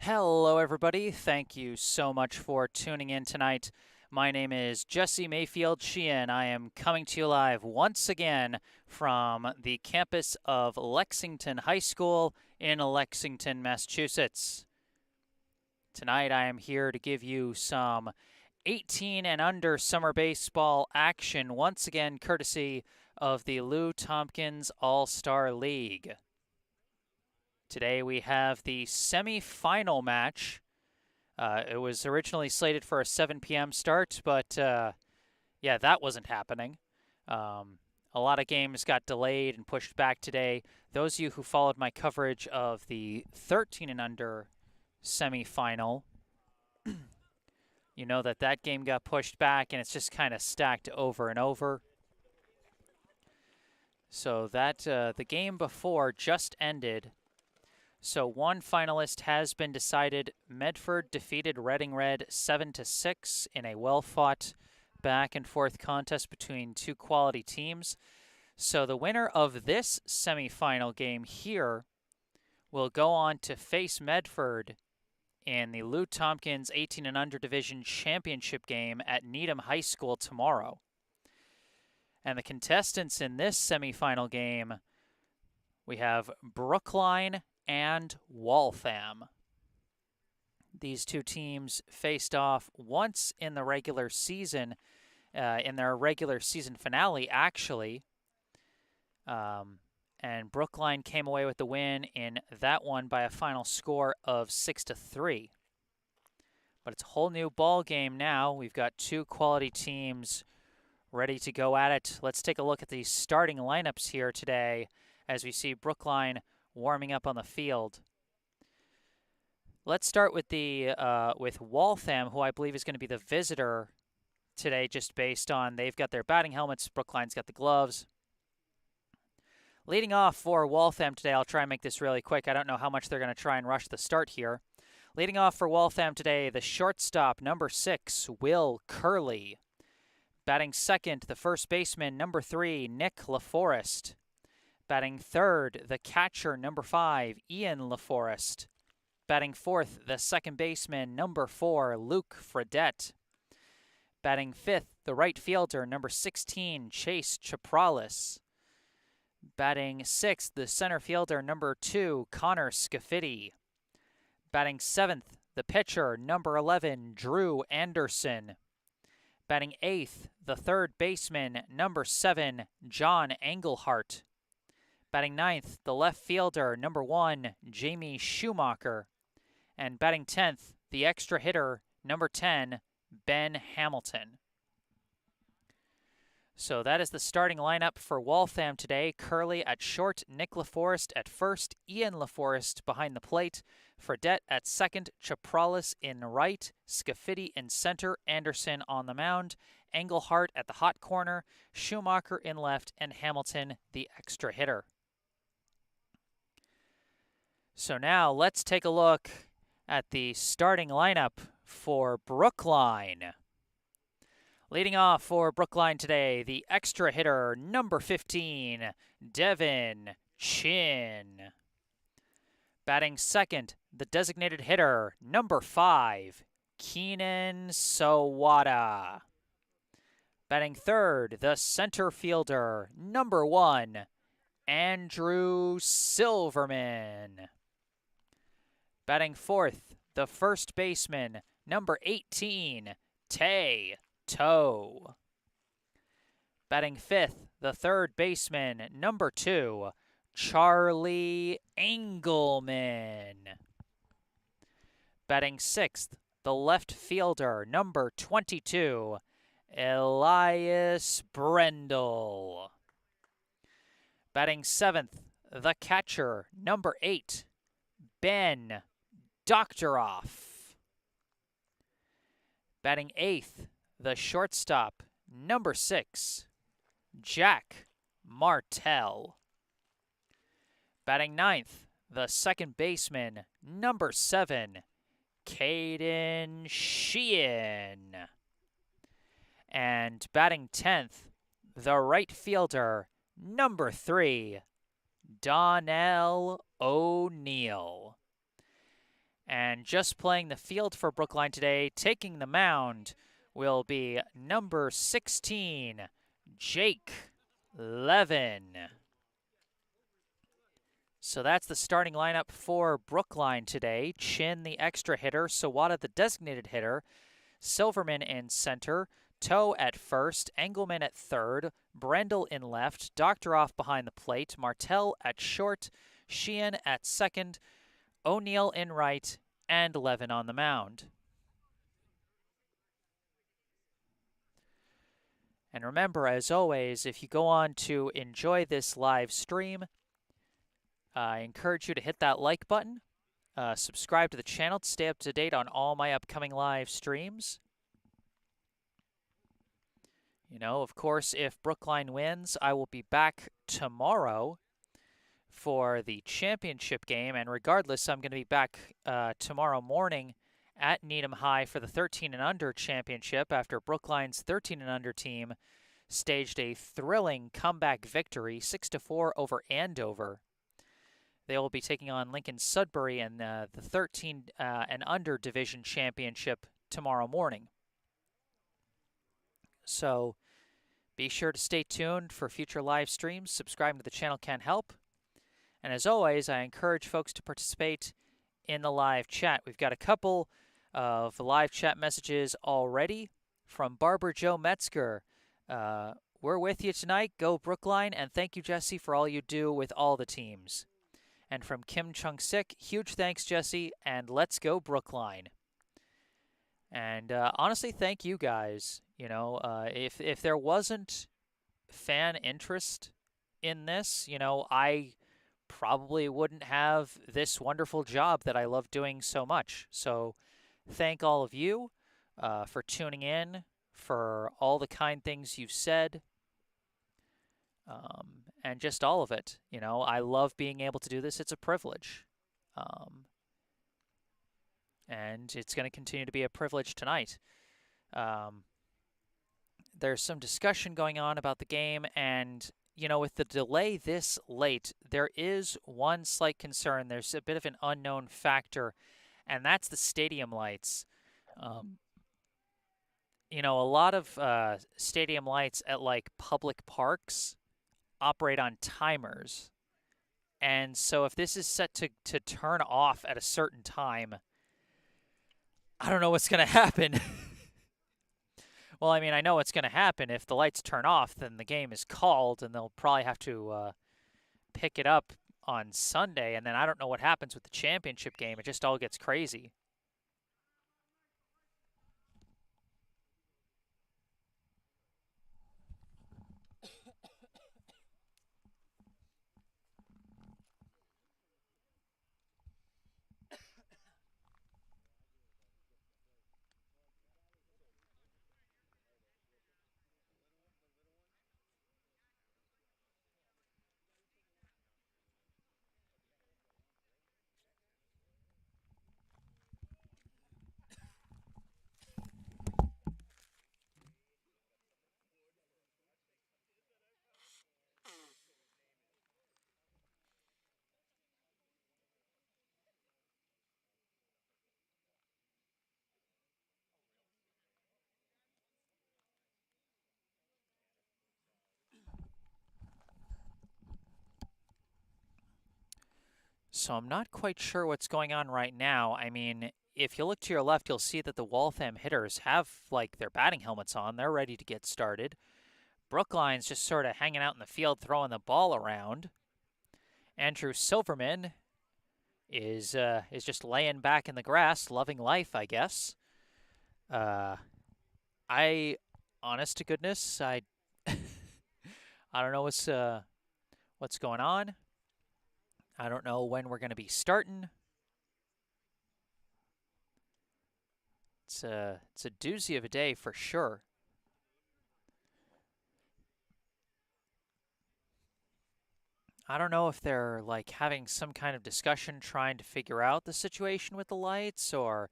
Hello, everybody. Thank you so much for tuning in tonight. My name is Jesse Mayfield-Sheehan. I am coming to you live once again from the campus of Lexington High School in Lexington, Massachusetts. Tonight, I am here to give you some 18 and under summer baseball action, once again courtesy of the Lou Tompkins All-Star League. Today we have the semifinal match. It was originally slated for a 7 p.m. start, but yeah, that wasn't happening. A lot of games got delayed and pushed back today. Those of you who followed my coverage of the 13 and under semifinal, you know that game got pushed back and it's just kind of stacked over and over. So that the game before just ended. So one finalist has been decided. Medford defeated Reading Red 7-6 in a well-fought back-and-forth contest between two quality teams. So the winner of this semifinal game here will go on to face Medford in the Lou Tompkins 18 and under division championship game at Needham High School tomorrow. And the contestants in this semifinal game, we have Brookline and Waltham. These two teams faced off once in the regular season, in their regular season finale, actually. And Brookline came away with the win in that one by a final score of 6-3. But it's a whole new ball game now. We've got two quality teams ready to go at it. Let's take a look at the starting lineups here today as we see Brookline warming up on the field. Let's start with with Waltham, who I believe is going to be the visitor today, just based on they've got their batting helmets, Brookline's got the gloves. Leading off for Waltham today, I'll try and make this really quick. I don't know how much they're going to try and rush the start here. Leading off for Waltham today, the shortstop, number 6, Will Curley. Batting second, the first baseman, number 3, Nick LaForest. Batting third, the catcher, number 5, Ian LaForest. Batting fourth, the second baseman, number 4, Luke Fredette. Batting fifth, the right fielder, number 16, Chase Chapralis. Batting sixth, the center fielder, number 2, Connor Scafidi. Batting seventh, the pitcher, number 11, Drew Anderson. Batting eighth, the third baseman, number 7, John Engelhart. Batting ninth, the left fielder, number 1, Jamie Schumacher. And batting 10th, the extra hitter, number 10, Ben Hamilton. So that is the starting lineup for Waltham today. Curley at short, Nick LaForest at first, Ian LaForest behind the plate, Fredette at second, Chapralis in right, Scafidi in center, Anderson on the mound, Engelhart at the hot corner, Schumacher in left, and Hamilton the extra hitter. So now let's take a look at the starting lineup for Brookline. Leading off for Brookline today, the extra hitter, number 15, Devin Chin. Batting second, the designated hitter, number 5, Keenan Sawada. Batting third, the center fielder, number 1, Andrew Silverman. Batting fourth, the first baseman, number 18, Tay Toe. Batting fifth, the third baseman, number 2, Charlie Engelman. Batting sixth, the left fielder, number 22, Elias Brendel. Batting seventh, the catcher, number 8, Ben Doctoroff. Batting eighth, the shortstop, number 6, Jack Martell. Batting ninth, the second baseman, number 7, Kayden Sheehan. And batting 10th, the right fielder, number 3, Donnell O'Neill. And just playing the field for Brookline today, taking the mound, will be number 16, Jake Levin. So that's the starting lineup for Brookline today. Chin, the extra hitter, Sawada, the designated hitter, Silverman in center, Toe at first, Engelman at third, Brendel in left, Doctor off behind the plate, Martell at short, Sheehan at second, O'Neill in right, and Levin on the mound. And remember, as always, if you go on to enjoy this live stream, I encourage you to hit that like button, subscribe to the channel to stay up to date on all my upcoming live streams. You know, of course, if Brookline wins, I will be back tomorrow for the championship game. And regardless, I'm going to be back tomorrow morning at Needham High for the 13 and under championship after Brookline's 13 and under team staged a thrilling comeback victory, 6-4 over Andover. They will be taking on Lincoln Sudbury in the 13 and under division championship tomorrow morning. So be sure to stay tuned for future live streams. Subscribing to the channel can help. And as always, I encourage folks to participate in the live chat. We've got a couple of live chat messages already from Barbara Joe Metzger. We're with you tonight. Go Brookline. And thank you, Jesse, for all you do with all the teams. And from Kim Chung-sik, huge thanks, Jesse, and let's go Brookline. And honestly, thank you guys. You know, if there wasn't fan interest in this, you know, I probably wouldn't have this wonderful job that I love doing so much. So thank all of you for tuning in, for all the kind things you've said, and just all of it. You know, I love being able to do this. It's a privilege. And it's going to continue to be a privilege tonight. There's some discussion going on about the game, and, you know, with the delay this late, there is one slight concern. There's a bit of an unknown factor, and that's the stadium lights. You know, a lot of stadium lights at, like, public parks operate on timers. And so if this is set to turn off at a certain time, I don't know what's going to happen. Well, I mean, I know what's going to happen. If the lights turn off, then the game is called, and they'll probably have to pick it up on Sunday. And then I don't know what happens with the championship game. It just all gets crazy. So I'm not quite sure what's going on right now. I mean, if you look to your left, you'll see that the Waltham hitters have, like, their batting helmets on. They're ready to get started. Brookline's just sort of hanging out in the field, throwing the ball around. Andrew Silverman is just laying back in the grass, loving life, I guess. Honest to goodness, I don't know what's going on. I don't know when we're going to be starting. It's a doozy of a day for sure. I don't know if they're, like, having some kind of discussion trying to figure out the situation with the lights, or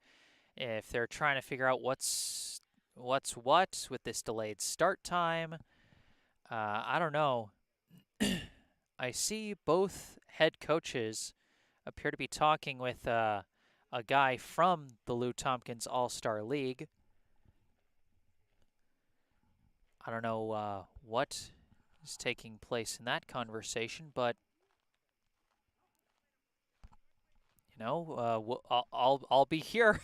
if they're trying to figure out what's what with this delayed start time. I don't know. I see both head coaches appear to be talking with a a guy from the Lou Tompkins All-Star League. I don't know what is taking place in that conversation, but you know, I'll be here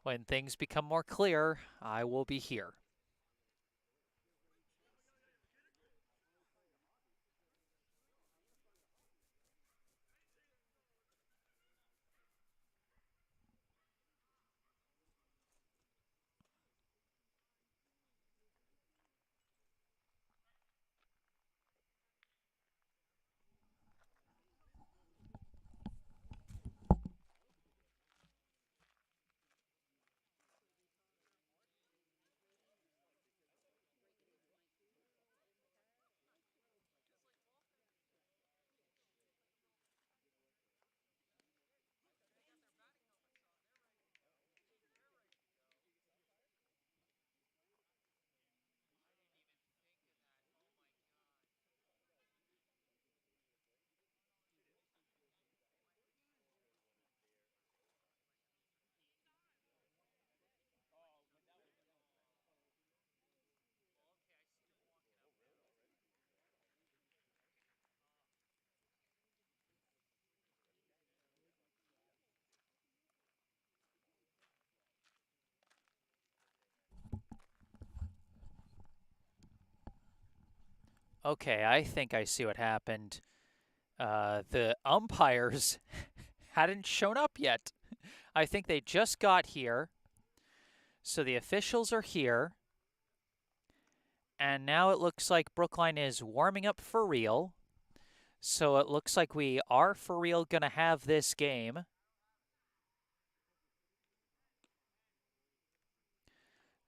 when things become more clear. I will be here. Okay, I think I see what happened. The umpires hadn't shown up yet. I think they just got here. So the officials are here. And now it looks like Brookline is warming up for real. So it looks like we are for real going to have this game.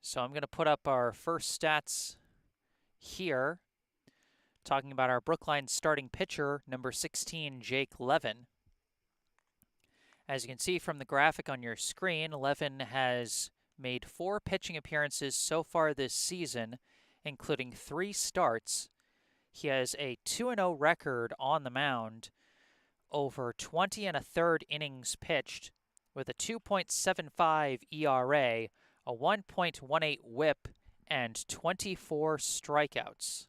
So I'm going to put up our first stats here, talking about our Brookline starting pitcher, number 16, Jake Levin. As you can see from the graphic on your screen, Levin has made 4 pitching appearances so far this season, including 3 starts. He has a 2-0 record on the mound, over 20 1/3 innings pitched, with a 2.75 ERA, a 1.18 WHIP, and 24 strikeouts.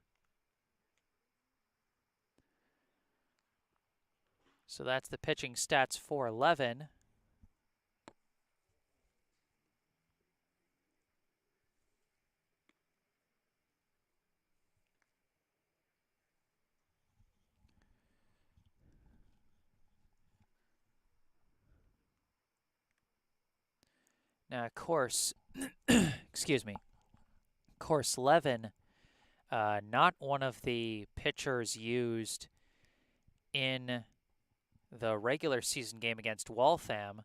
So that's the pitching stats for 11. Now, of course, excuse me. Of course, Levin, not one of the pitchers used in the regular season game against Waltham.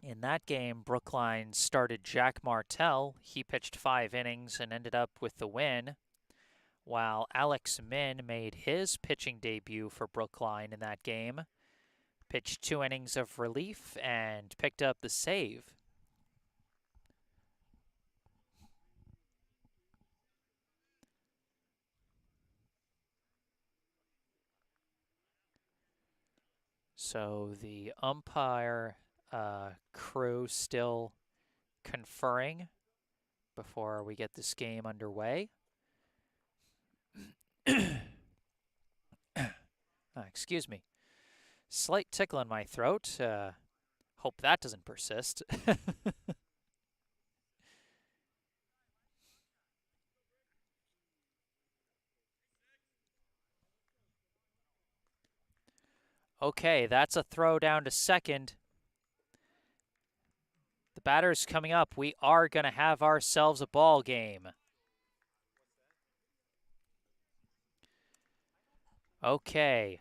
In that game, Brookline started Jack Martell. He pitched 5 innings and ended up with the win, while Alex Min made his pitching debut for Brookline in that game, pitched 2 innings of relief, and picked up the save. So the umpire crew still conferring before we get this game underway. Excuse me. Slight tickle in my throat. Hope that doesn't persist. Okay, that's a throw down to second. The batter's coming up. We are going to have ourselves a ball game. Okay.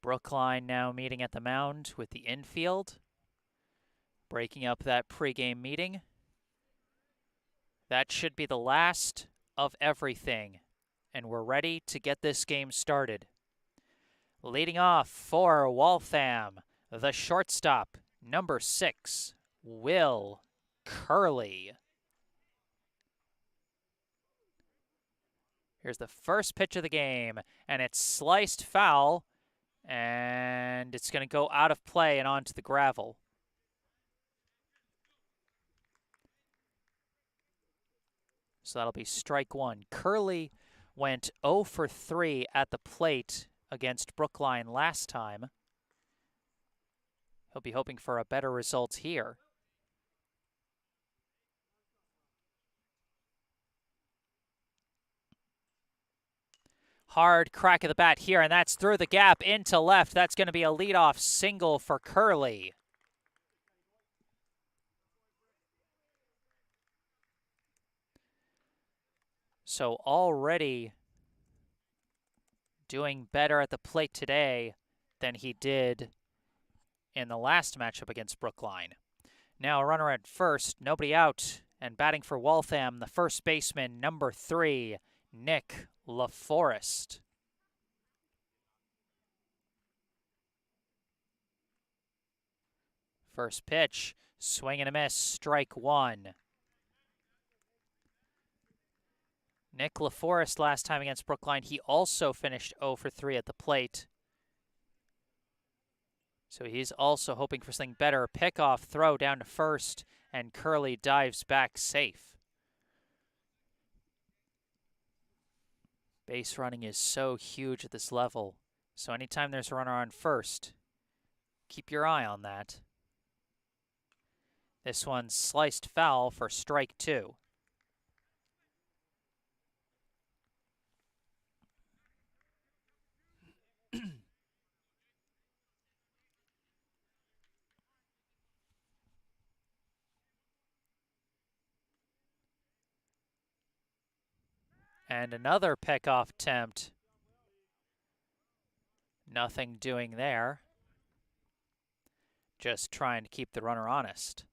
Brookline now meeting at the mound with the infield, breaking up that pregame meeting. That should be the last of everything, and we're ready to get this game started. Leading off for Waltham, the shortstop, number 6, Will Curley. Here's the first pitch of the game, and it's sliced foul, and it's going to go out of play and onto the gravel. So that'll be strike one. Curley went 0 for 3 at the plate against Brookline last time. He'll be hoping for a better result here. Hard crack of the bat here, and that's through the gap into left. That's going to be a leadoff single for Curley. So already doing better at the plate today than he did in the last matchup against Brookline. Now a runner at first, nobody out, and batting for Waltham, the first baseman, number 3, Nick LaForest. First pitch, swing and a miss, strike one. Nick LaForest last time against Brookline, he also finished 0 for 3 at the plate. So he's also hoping for something better. Pickoff throw down to first, and Curley dives back safe. Base running is so huge at this level, so anytime there's a runner on first, keep your eye on that. This one's sliced foul for strike 2. And another pickoff attempt. Nothing doing there. Just trying to keep the runner honest.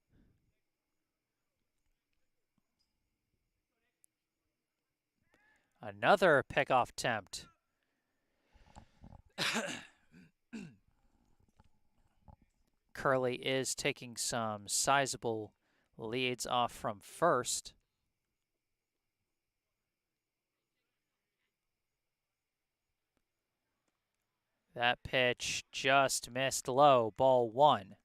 Another pickoff attempt. Curley is taking some sizable leads off from first. That pitch just missed low, ball 1.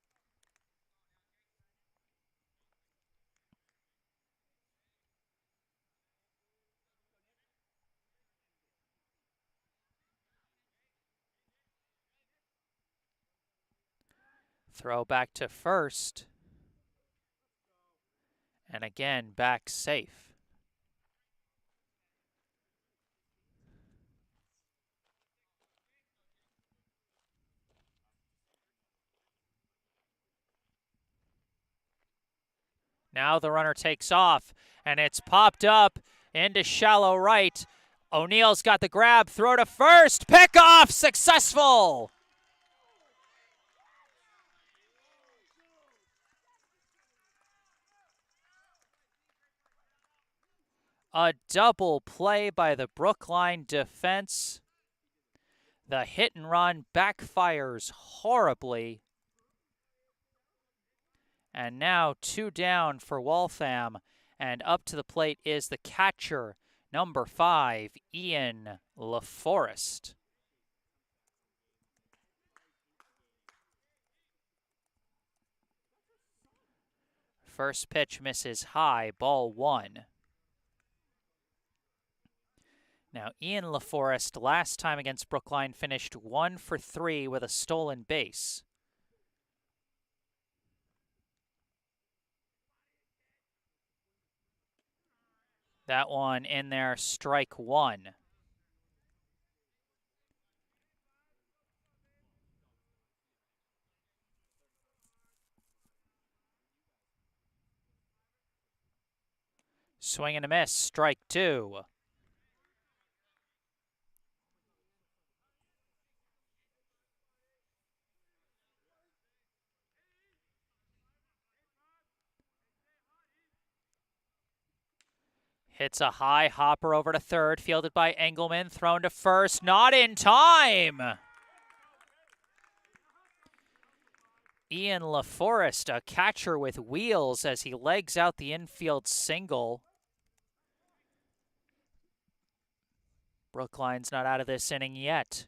Throw back to first. And again, back safe. Now the runner takes off, and it's popped up into shallow right. O'Neill's got the grab, throw to first, pickoff, successful! A double play by the Brookline defense. The hit and run backfires horribly. And now 2 down for Waltham, and up to the plate is the catcher, number 5, Ian LaForest. First pitch misses high, ball 1. Now, Ian LaForest, last time against Brookline, finished 1 for 3 with a stolen base. That one in there, strike 1. Swing and a miss, strike 2. Hits a high hopper over to third, fielded by Engelman, thrown to first, not in time! Ian LaForest, a catcher with wheels as he legs out the infield single. Brookline's not out of this inning yet.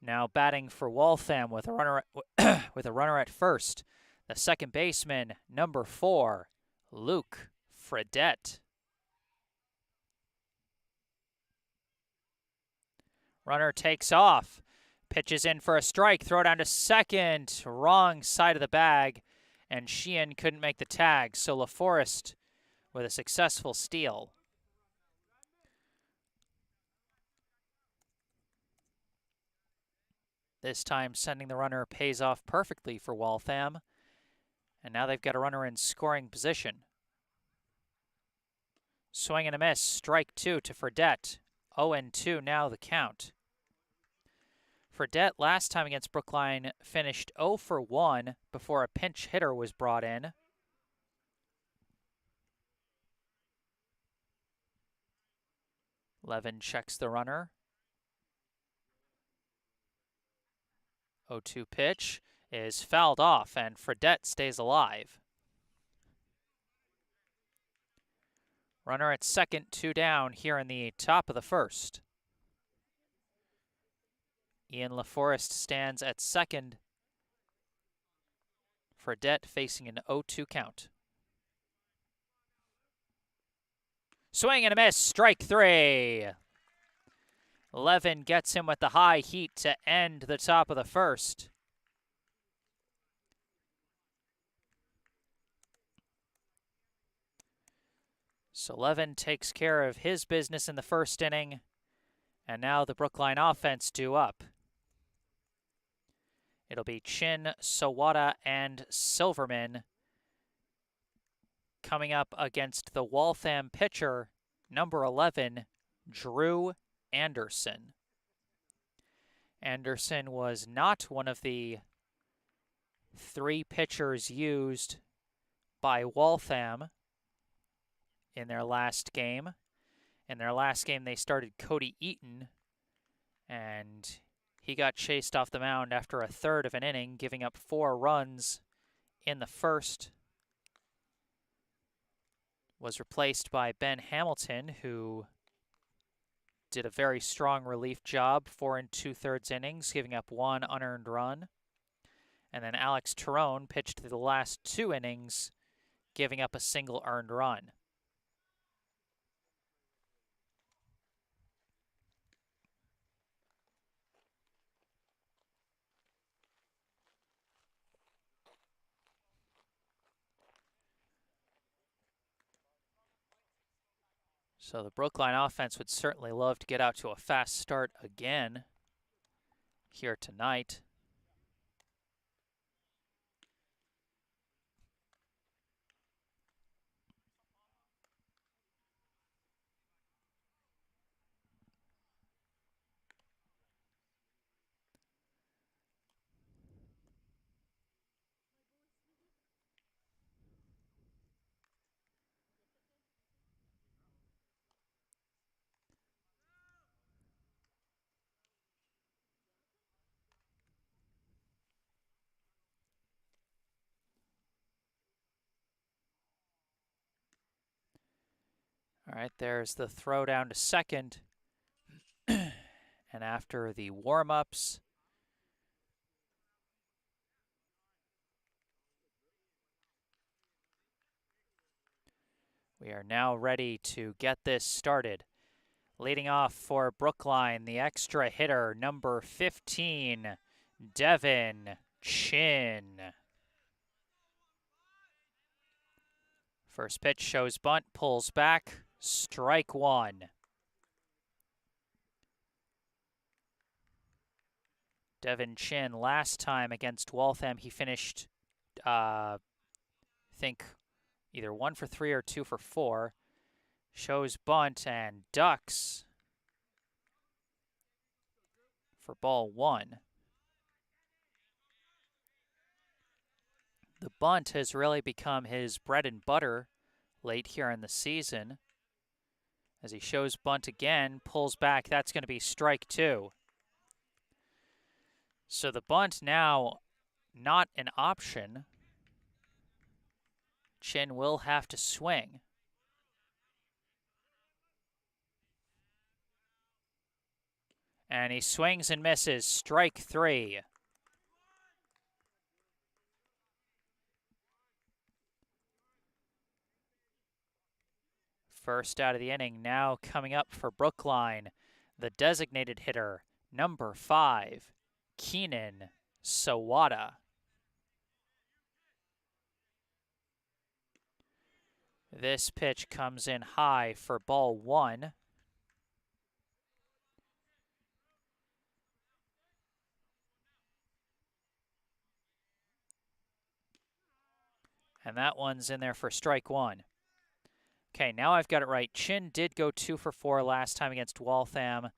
Now batting for Waltham with a runner at first, the second baseman, number 4, Luke Fredette. Runner takes off, pitches in for a strike, throw down to second, wrong side of the bag, and Sheehan couldn't make the tag, so LaForest with a successful steal. This time sending the runner pays off perfectly for Waltham, and now they've got a runner in scoring position. Swing and a miss, strike 2 to Fredette. 0-2 now the count. Fredette last time against Brookline finished 0 for 1 before a pinch hitter was brought in. Levin checks the runner. 0-2 pitch is fouled off, and Fredette stays alive. Runner at second, 2 down here in the top of the first. Ian LaForest stands at second. Fredette facing an 0-2 count. Swing and a miss, strike 3. Levin gets him with the high heat to end the top of the first. So Levin takes care of his business in the first inning, and now the Brookline offense due up. It'll be Chin, Sawada, and Silverman coming up against the Waltham pitcher, number 11, Drew Anderson. Anderson was not one of the 3 pitchers used by Waltham in their last game. In their last game, they started Cody Eaton, and he got chased off the mound after a third of an inning, giving up 4 runs in the first. Was replaced by Ben Hamilton, who did a very strong relief job, 4 2/3 innings, giving up 1 unearned run. And then Alex Tyrone pitched through the last 2 innings, giving up a single earned run. So the Brookline offense would certainly love to get out to a fast start again here tonight. All right, there's the throw down to second. And after the warm-ups, we are now ready to get this started. Leading off for Brookline, the extra hitter, number 15, Devin Chin. First pitch shows bunt, pulls back, strike 1. Devin Chin, last time against Waltham, he finished, I think, either 1 for 3 or 2 for 4. Shows bunt and ducks for ball 1. The bunt has really become his bread and butter late here in the season. As he shows bunt again, pulls back, that's going to be strike 2. So the bunt now not an option. Chin will have to swing. And he swings and misses. Strike 3. First out of the inning. Now coming up for Brookline, the designated hitter, number 5, Keenan Sawada. This pitch comes in high for ball 1. And that one's in there for strike 1. Okay, now I've got it right. Chin did go 2 for 4 last time against Waltham.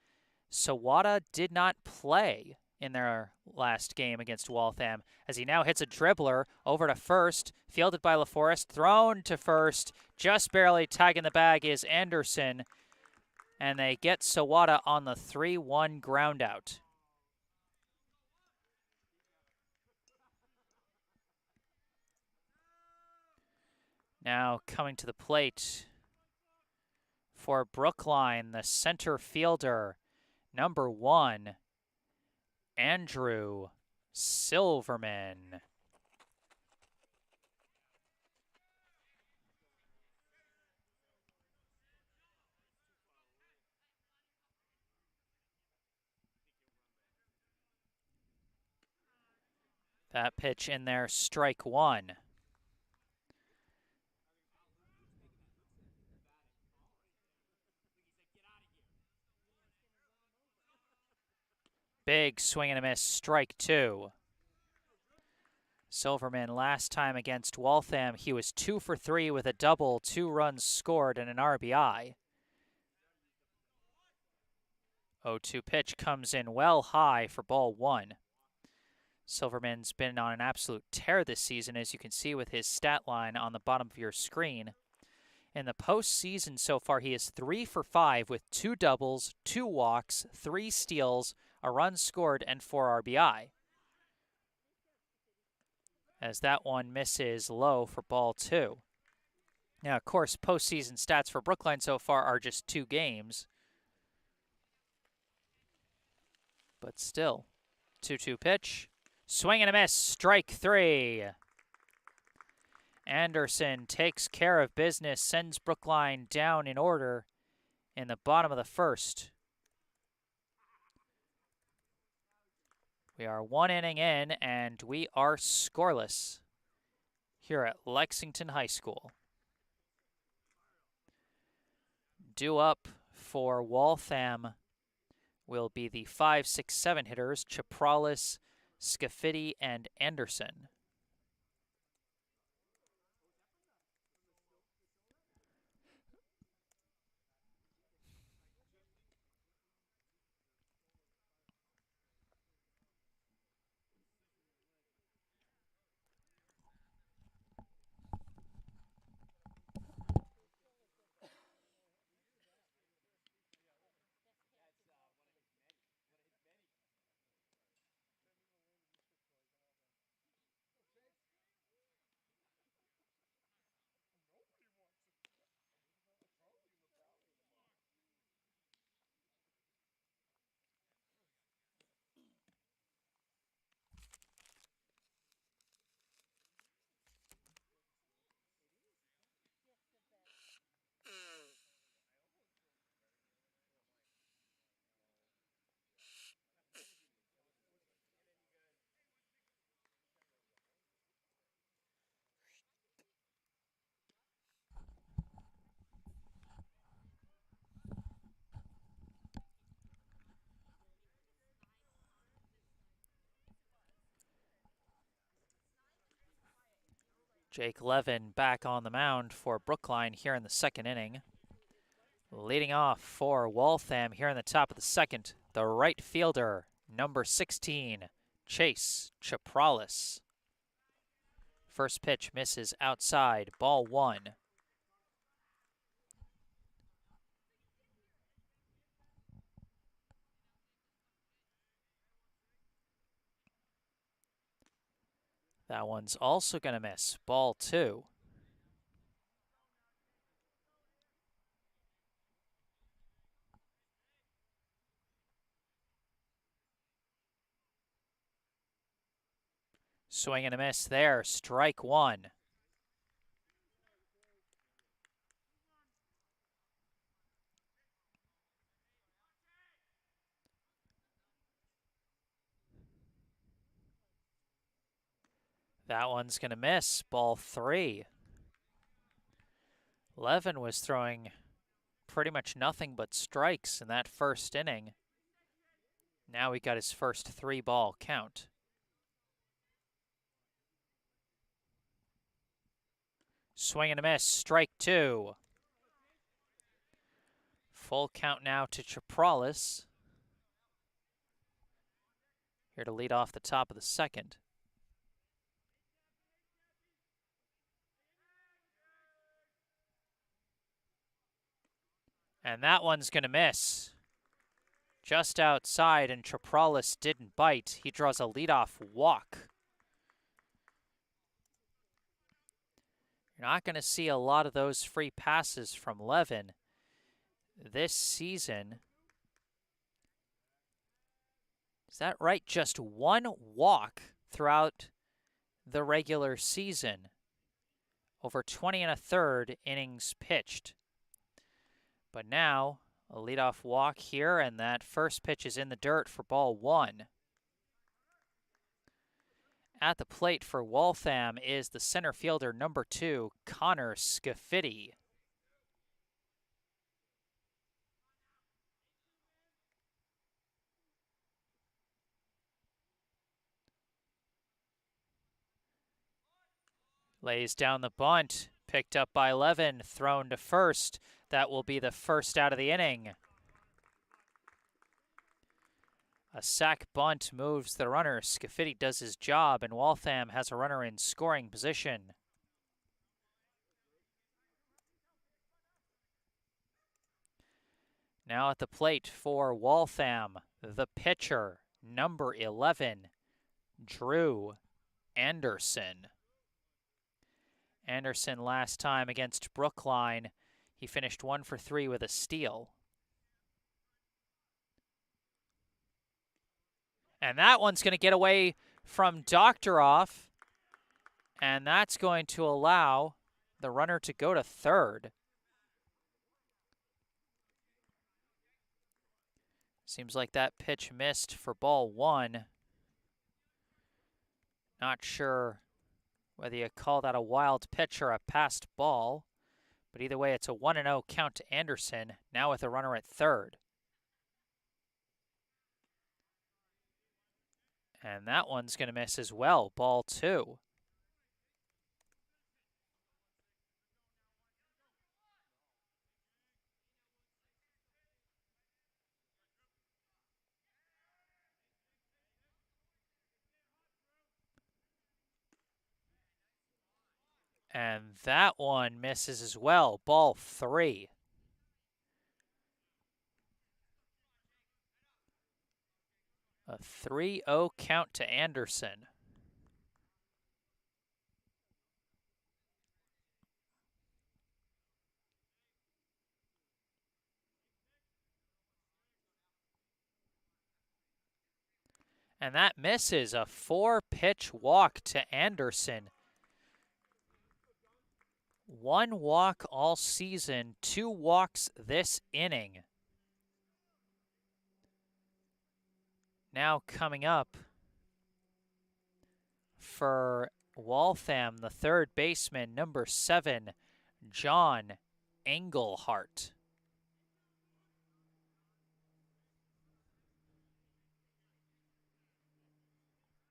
Sawada did not play in their last game against Waltham, as he now hits a dribbler over to first, fielded by LaForest, thrown to first, just barely tagging the bag is Anderson, and they get Sawada on the 3-1 groundout. Now coming to the plate for Brookline, the center fielder, number 1, Andrew Silverman. That pitch in there, strike 1. Big swing and a miss, strike 2. Silverman last time against Waltham, he was 2 for 3 with a double, 2 runs scored, and an RBI. 0-2 pitch comes in well high for ball 1. Silverman's been on an absolute tear this season, as you can see with his stat line on the bottom of your screen. In the postseason so far, he is 3 for 5 with 2 doubles, 2 walks, 3 steals, a run scored, and 4 RBI. As that one misses low for ball 2. Now, of course, postseason stats for Brookline so far are just 2 games. But still, 2-2 pitch. Swing and a miss, strike 3. Anderson takes care of business, sends Brookline down in order in the bottom of the first. We are 1 inning in, and we are scoreless here at Lexington High School. Due up for Waltham will be the 5, 6, 7 hitters, Chapralis, Scafidi, and Anderson. Jake Levin back on the mound for Brookline here in the second inning. Leading off for Waltham here in the top of the second, the right fielder, number 16, Chase Chapralis. First pitch misses outside, ball 1. That one's also going to miss, ball 2. Swing and a miss there, strike one. That one's going to miss, ball three. Levin was throwing pretty much nothing but strikes in that first inning. Now he got his first 3-ball count. Swing and a miss, strike two. Full count now to Chapralis. Here to lead off the top of the second. And that one's going to miss. Just outside, and Chapralis didn't bite. He draws a leadoff walk. You're not going to see a lot of those free passes from Levin this season. Is that right? Just one walk throughout the regular season. Over 20 1/3 innings pitched. But now, a leadoff walk here, and that first pitch is in the dirt for ball one. At the plate for Waltham is the center fielder, number 2, Connor Scafitti. Lays down the bunt, picked up by Levin, thrown to first. That will be the first out of the inning. A sac bunt moves the runner. Scafitti does his job, and Waltham has a runner in scoring position. Now at the plate for Waltham, the pitcher, number 11, Drew Anderson. Anderson last time against Brookline, he finished 1 for 3 with a steal. And that one's going to get away from Doctoroff, and that's going to allow the runner to go to third. Seems like that pitch missed for ball one. Not sure whether you call that a wild pitch or a passed ball, but either way, it's a 1-0 count to Anderson, now with a runner at third. And that one's going to miss as well, ball two. And that one misses as well, ball three. A 3-0 count to Anderson. And that misses, a 4-pitch walk to Anderson. 1 walk all season, 2 walks this inning. Now coming up for Waltham, the third baseman, number 7, John Engelhart.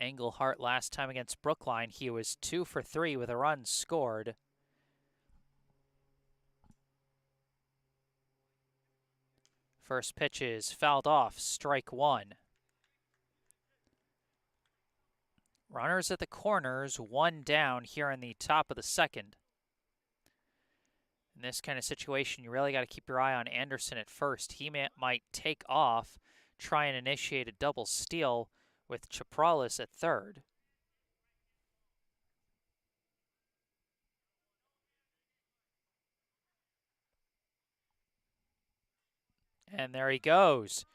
Engelhart last time against Brookline, he was 2 for 3 with a run scored. First pitch is fouled off, strike one. Runners at the corners, 1 down here in the top of the second. In this kind of situation, you really got to keep your eye on Anderson at first. He might take off, try and initiate a double steal with Chapralis at third. And there he goes.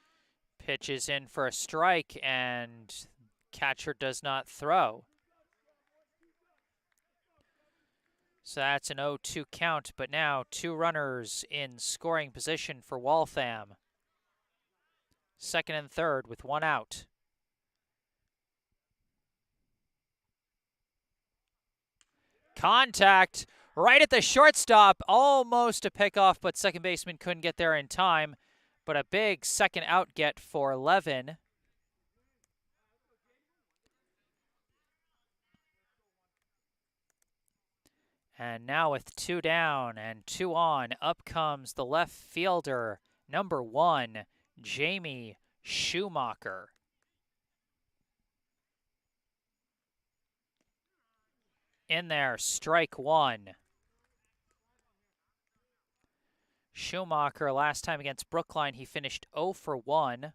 Pitches in for a strike, and catcher does not throw. So that's an 0-2 count, but now 2 runners in scoring position for Waltham. Second and third with 1 out. Contact right at the shortstop. Almost a pickoff, but second baseman couldn't get there in time. But a big second out get for Levin. And now with 2 down and 2 on, up comes the left fielder, number 1, Jamie Schumacher. In there, strike 1. Schumacher, last time against Brookline, he finished 0 for 1.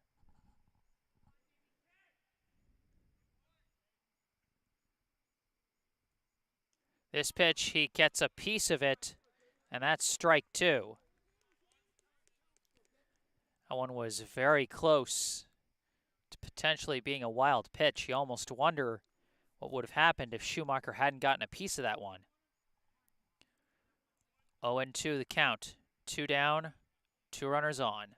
This pitch, he gets a piece of it, and that's strike 2. That one was very close to potentially being a wild pitch. You almost wonder what would have happened if Schumacher hadn't gotten a piece of that one. 0-2 the count. 2 down, 2 runners on.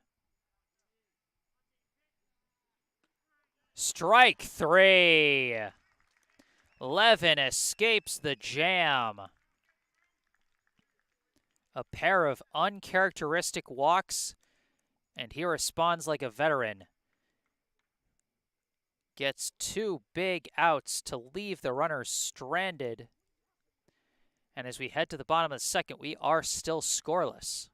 Strike 3. Levin escapes the jam. A pair of uncharacteristic walks, and he responds like a veteran. Gets 2 big outs to leave the runners stranded. And as we head to the bottom of the second, we are still scoreless.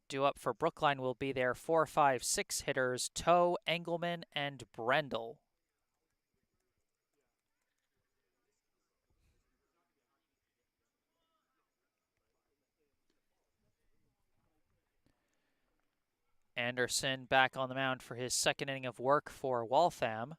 Due up for Brookline will be their 4, 5, 6 hitters, Toe, Engelman, and Brendel. Anderson back on the mound for his second inning of work for Waltham.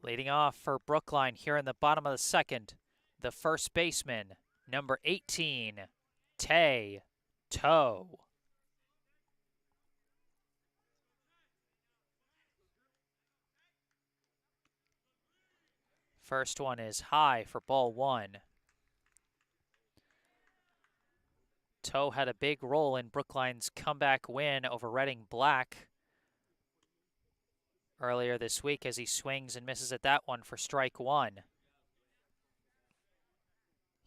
Leading off for Brookline here in the bottom of the second, the first baseman, number 18, Toe. First one is high for ball 1. Toe had a big role in Brookline's comeback win over Reading Black earlier this week as he swings and misses at that one for strike 1.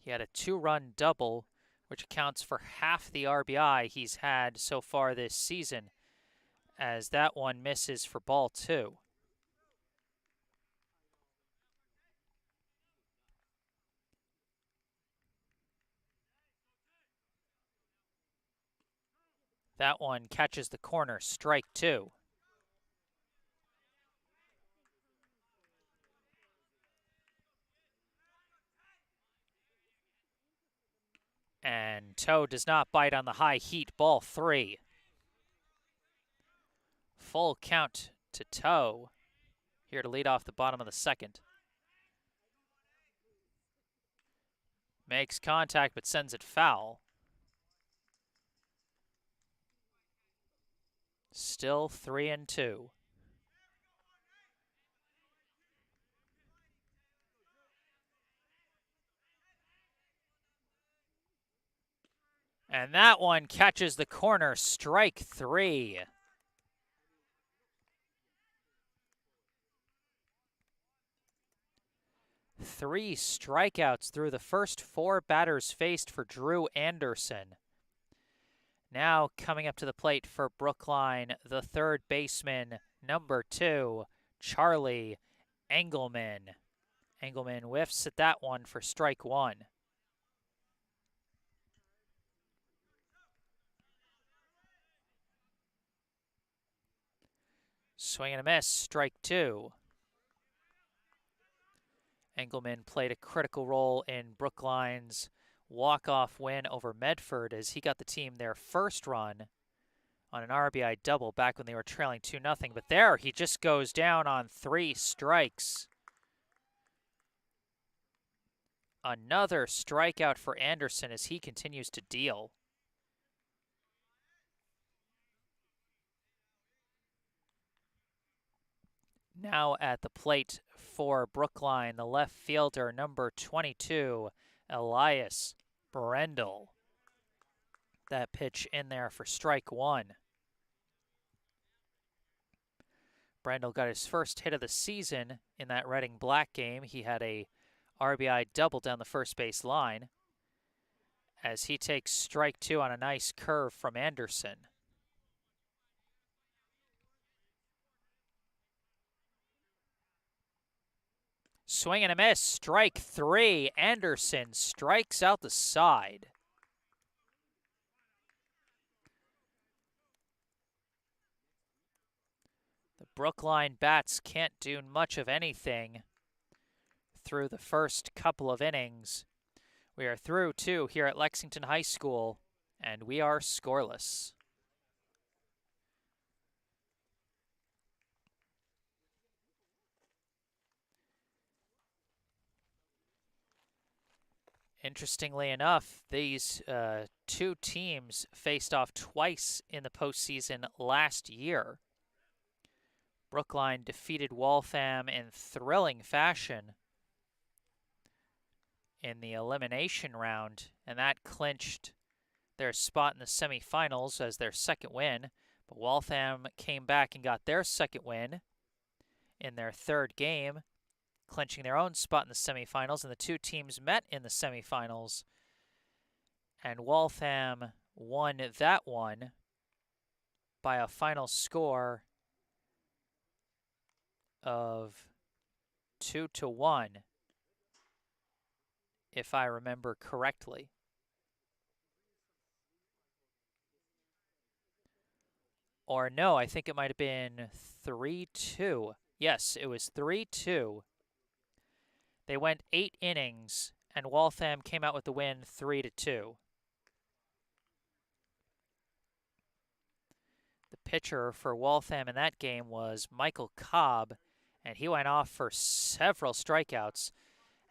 He had a 2-run double, which accounts for half the RBI he's had so far this season, as that one misses for ball 2. That one catches the corner, strike 2. And Toe does not bite on the high heat, ball 3. Full count to Toe here to lead off the bottom of the second. Makes contact but sends it foul. Still 3-2. And that one catches the corner, strike 3. 3 strikeouts through the first 4 batters faced for Drew Anderson. Now coming up to the plate for Brookline, the third baseman, number 2, Charlie Engelman. Engelman whiffs at that one for strike 1. Swing and a miss, strike 2. Engelman played a critical role in Brookline's walk-off win over Medford as he got the team their first run on an RBI double back when they were trailing 2-0. But there, he just goes down on 3 strikes. Another strikeout for Anderson as he continues to deal. Now at the plate for Brookline, the left fielder, number 22, Elias Brendel. That pitch in there for strike 1. Brendel got his first hit of the season in that Red and Black game. He had a RBI double down the first base line as he takes strike 2 on a nice curve from Anderson. Swing and a miss, strike 3. Anderson strikes out the side. The Brookline bats can't do much of anything through the first couple of innings. We are through 2 here at Lexington High School, and we are scoreless. Interestingly enough, these 2 teams faced off twice in the postseason last year. Brookline defeated Waltham in thrilling fashion in the elimination round, and that clinched their spot in the semifinals as their second win. But Waltham came back and got their second win in their third game, clinching their own spot in the semifinals, and the 2 teams met in the semifinals, and Waltham won that one by a final score of 2-1, if I remember correctly. Or no, I think it might have been 3-2. Yes, it was 3-2. They went 8 innings, and Waltham came out with the win 3-2. The pitcher for Waltham in that game was Michael Cobb, and he went off for several strikeouts.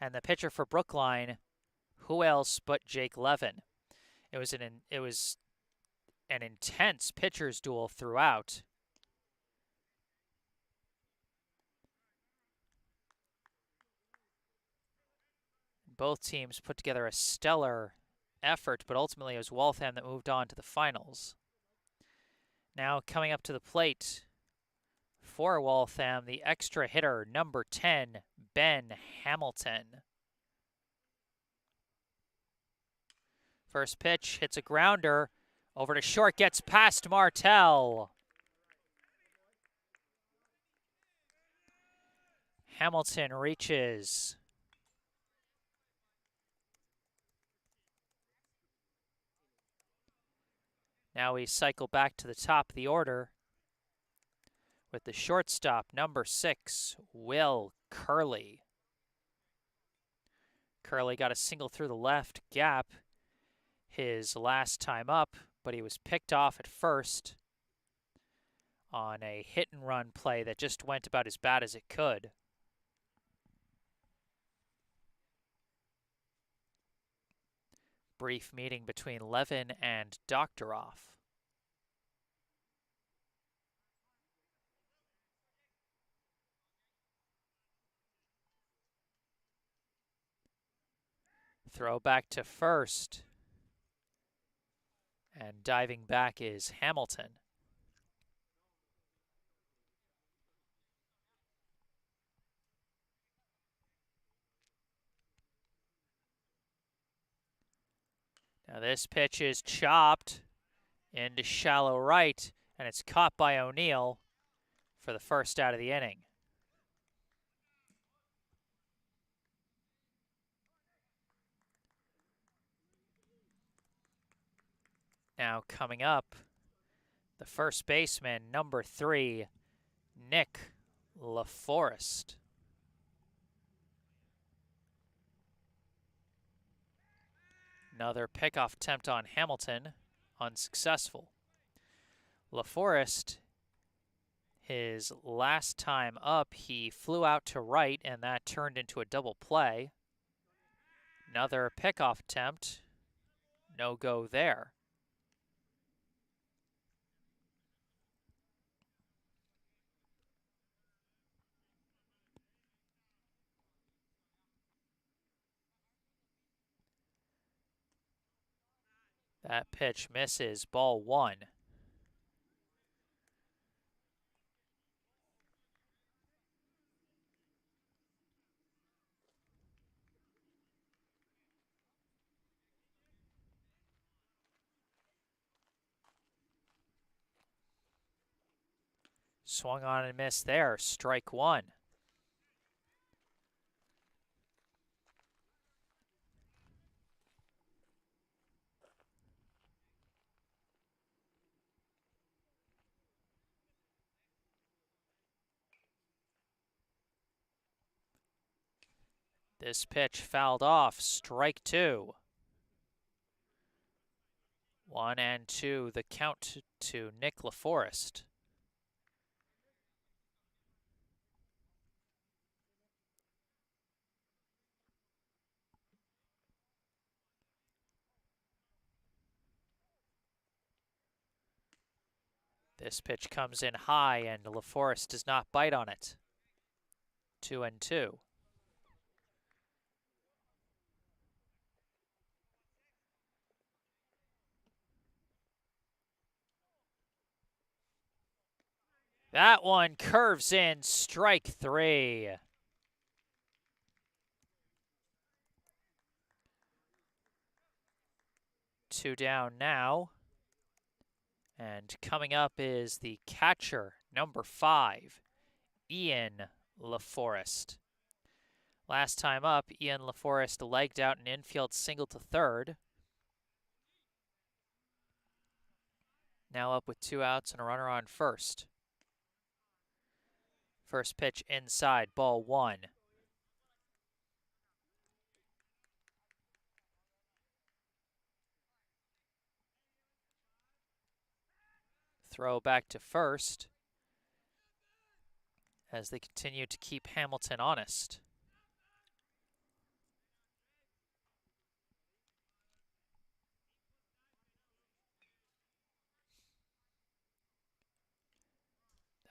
And the pitcher for Brookline, who else but Jake Levin? It was an intense pitcher's duel throughout. Both teams put together a stellar effort, but ultimately it was Waltham that moved on to the finals. Now coming up to the plate for Waltham, the extra hitter, number 10, Ben Hamilton. First pitch, hits a grounder. Over to short, gets past Martell. Hamilton reaches. Now we cycle back to the top of the order with the shortstop, number 6, Will Curley. Curley got a single through the left gap his last time up, but he was picked off at first on a hit-and-run play that just went about as bad as it could. Brief meeting between Levin and Doctoroff. Throw back to first. And diving back is Hamilton. Now this pitch is chopped into shallow right, and it's caught by O'Neill for the first out of the inning. Now coming up, the first baseman, number 3, Nick LaForest. Another pickoff attempt on Hamilton, unsuccessful. LaForest, his last time up, he flew out to right, and that turned into a double play. Another pickoff attempt, no go there. That pitch misses, ball 1. Swung on and missed there, strike 1. This pitch fouled off, strike 2. 1-2, the count to Nick LaForest. This pitch comes in high, and LaForest does not bite on it. 2-2. That one curves in, strike 3. Two down now. And coming up is the catcher, number 5, Ian LaForest. Last time up, Ian LaForest legged out an infield single to third. Now up with 2 outs and a runner on first. First pitch inside, ball 1. Throw back to first as they continue to keep Hamilton honest.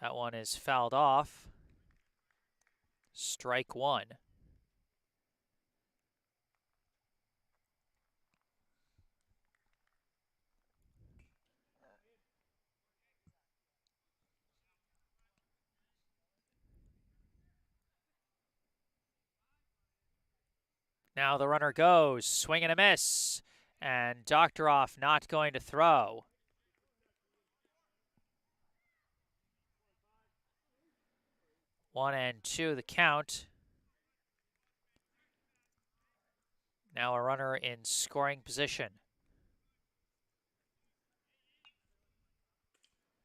That one is fouled off. Strike 1. Now the runner goes, swing and a miss, and Doctoroff not going to throw. One and two, the count. Now a runner in scoring position.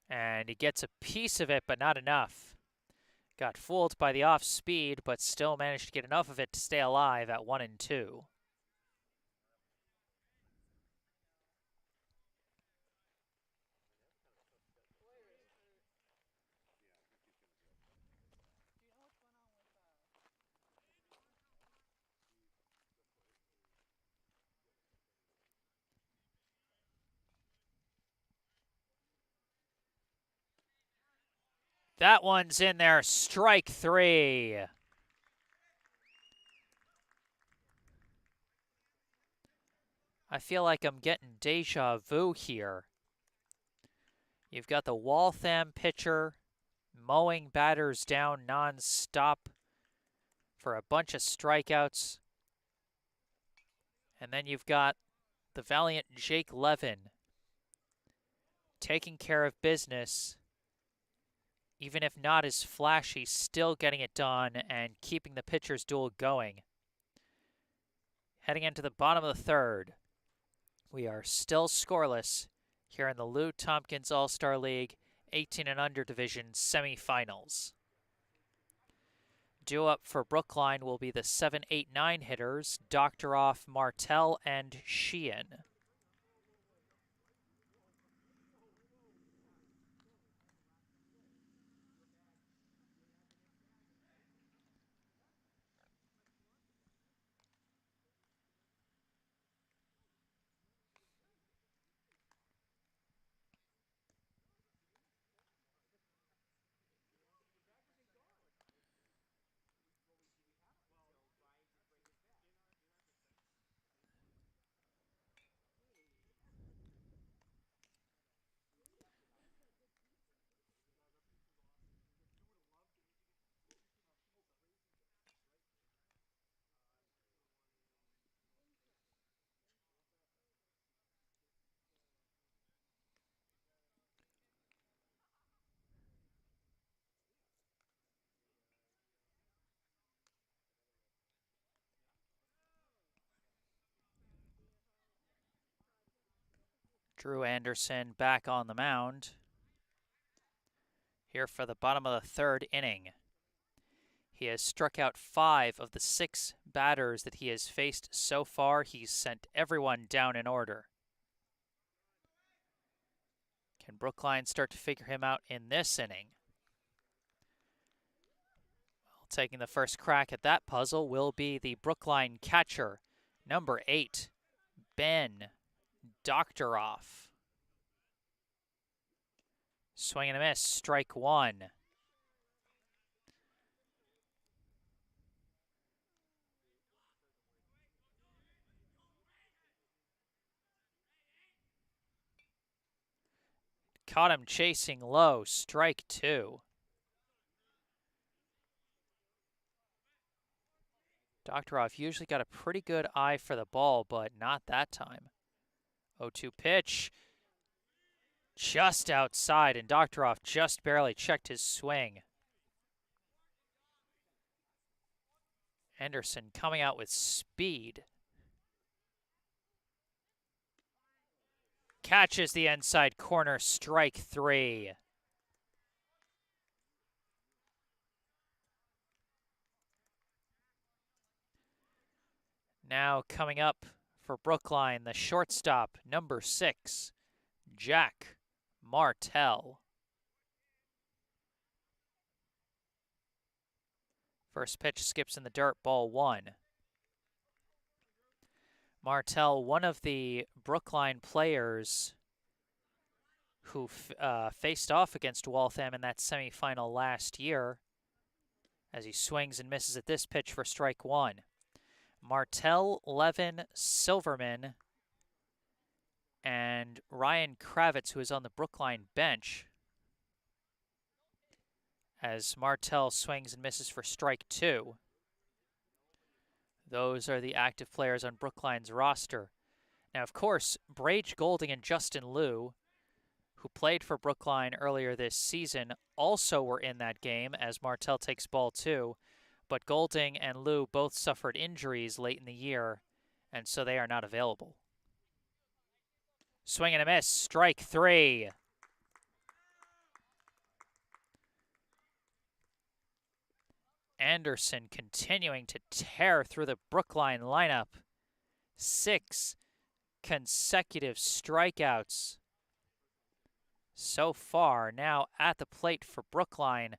And he gets a piece of it, but not enough. Got fooled by the off speed, but still managed to get enough of it to stay alive at 1-2. That one's in there, strike 3. I feel like I'm getting deja vu here. You've got the Waltham pitcher mowing batters down non-stop for a bunch of strikeouts. And then you've got The valiant Jake Levin taking care of business, even if not as flashy, still getting it done and keeping the pitcher's duel going. Heading into the bottom of the third, we are still scoreless here in the Lou Tompkins All-Star League 18 and under division semifinals. Due up for Brookline will be the 7, 8, 9 hitters, Doctoroff, Martell, and Sheehan. Drew Anderson back on the mound here for the bottom of the third inning. He has struck out 5 of the 6 batters that he has faced so far. He's sent everyone down in order. Can Brookline start to figure him out in this inning? Well, taking the first crack at that puzzle will be the Brookline catcher, number 8, Ben Doctoroff. Swing and a miss, strike one. Caught him chasing low, strike two. Doctoroff usually got a pretty good eye for the ball, but not that time. 0-2 pitch. Just outside, and Doctoroff just barely checked his swing. Anderson coming out with speed. Catches the inside corner, strike three. Now coming up for Brookline, the shortstop, number 6, Jack Martell. First pitch skips in the dirt, ball one. Martell, one of the Brookline players who faced off against Waltham in that semifinal last year, as he swings and misses at this pitch for strike one. Martell, Levin, Silverman, and Ryan Kravitz, who is on the Brookline bench, as Martell swings and misses for strike two. Those are the active players on Brookline's roster. Now, of course, Brage Golding and Justin Liu, who played for Brookline earlier this season, also were in that game as Martell takes ball two, but Golding and Liu both suffered injuries late in the year, and so they are not available. Swing and a miss, strike three. Anderson continuing to tear through the Brookline lineup. 6 consecutive strikeouts so far. Now at the plate for Brookline.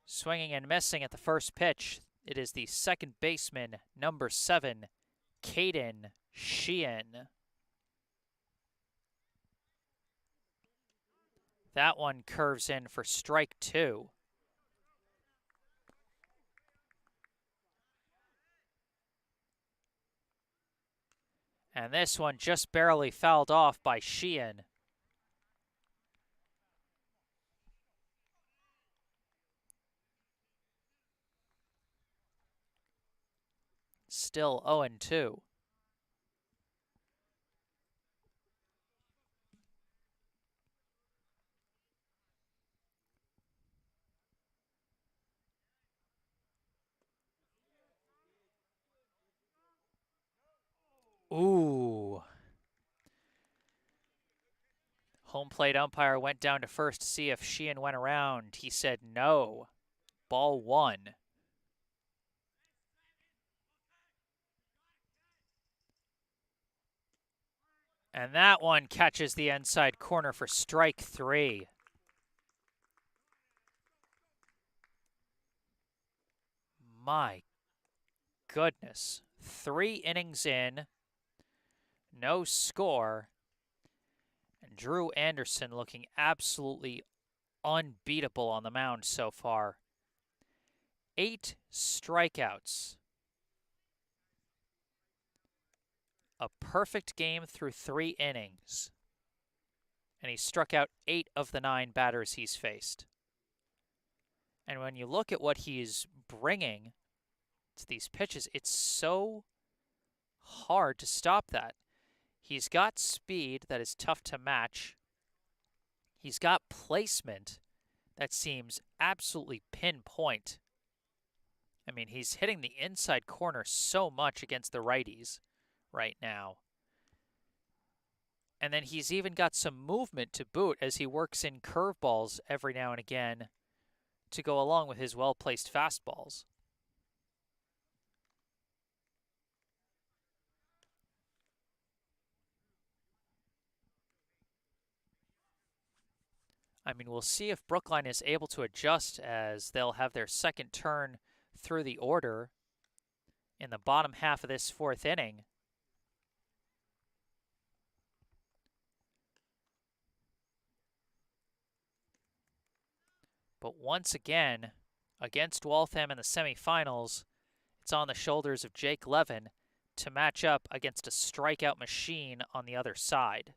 Swinging and missing at the first pitch. It is the second baseman, number 7, Kayden Sheehan. That one curves in for strike two. And this one just barely fouled off by Sheehan. Still 0-2. Ooh. Home plate umpire went down to first to see if Sheehan went around. He said no. Ball 1. And that one catches the inside corner for strike 3. My goodness. 3 innings in. No score. And Drew Anderson looking absolutely unbeatable on the mound so far. 8 strikeouts. A perfect game through 3 innings. And he struck out 8 of the 9 batters he's faced. And when you look at what he's bringing to these pitches, it's so hard to stop that. He's got speed that is tough to match. He's got placement that seems absolutely pinpoint. I mean, he's hitting the inside corner so much against the righties right now. And then he's even got some movement to boot as he works in curveballs every now and again to go along with his well-placed fastballs. I mean, we'll see if Brookline is able to adjust as they'll have their second turn through the order in the bottom half of this 4th inning. But once again, against Waltham in the semifinals, it's on the shoulders of Jake Levin to match up against a strikeout machine on the other side.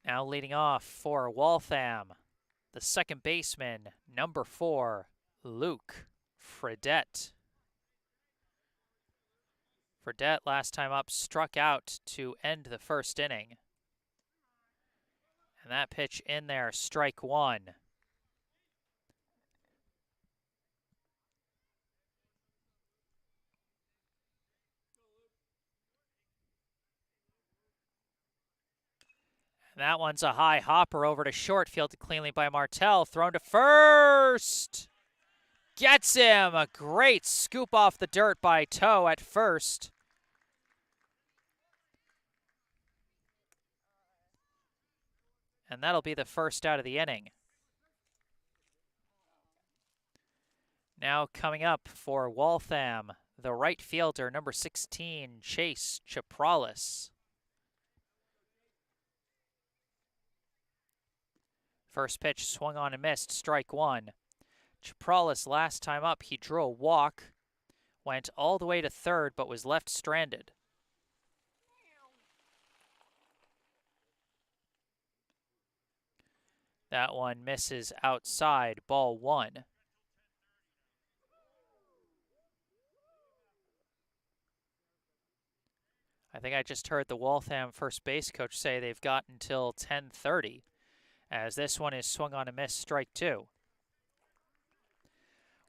Now leading off for Waltham, the second baseman, number 4, Luke Fredette. Fredette, last time up, struck out to end the 1st inning. And that pitch in there, strike 1. And that one's a high hopper over to short, fielded cleanly by Martell, thrown to first. Gets him! A great scoop off the dirt by Toe at first. And that'll be the first out of the inning. Now coming up for Waltham, the right fielder, number 16, Chase Chapralis. First pitch swung on and missed, strike 1. Chapralis, last time up, he drew a walk, went all the way to third, but was left stranded. That one misses outside, ball 1. I think I just heard the Waltham first base coach say they've got until 10:30, as this one is swung on and missed, strike 2.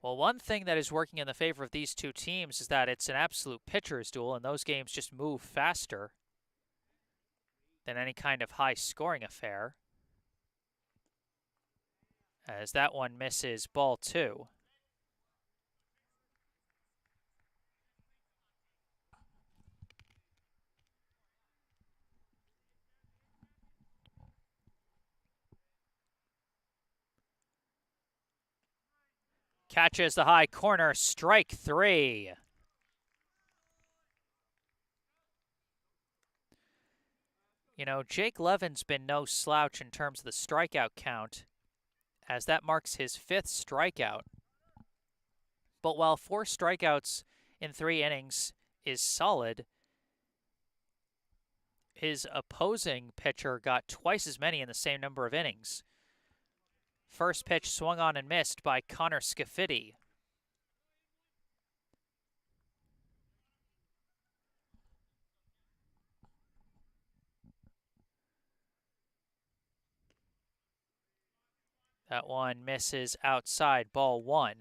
Well, one thing that is working in the favor of these two teams is that it's an absolute pitcher's duel, and those games just move faster than any kind of high-scoring affair. As that one misses, ball 2. Catches the high corner, strike 3. You know, Jake Levin's been no slouch in terms of the strikeout count, as that marks his 5th strikeout. But while 4 strikeouts in 3 innings is solid, his opposing pitcher got twice as many in the same number of innings. First pitch swung on and missed by Connor Scafitti. That one misses outside, ball 1.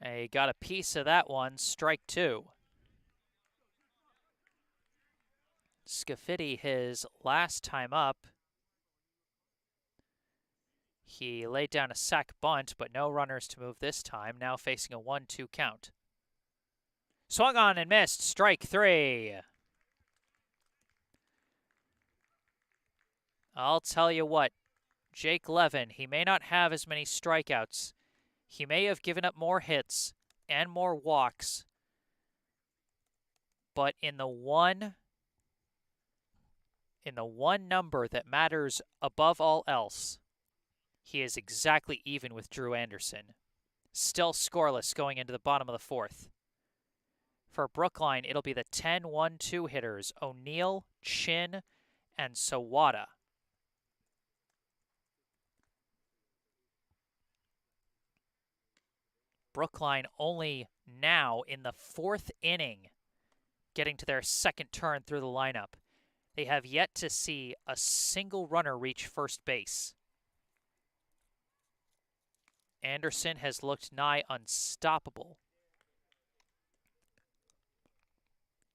He got a piece of that one, strike 2. Scafidi his last time up. He laid down a sac bunt, but no runners to move this time, now facing a 1-2 count. Swung on and missed, strike 3. I'll tell you what, Jake Levin, he may not have as many strikeouts. He may have given up more hits and more walks, but in the one number that matters above all else, he is exactly even with Drew Anderson. Still scoreless going into the bottom of the 4th. For Brookline, it'll be the 10-1-2 hitters, O'Neill, Chin, and Sawada. Brookline only now in the 4th inning getting to their second turn through the lineup. They have yet to see a single runner reach first base. Anderson has looked nigh unstoppable.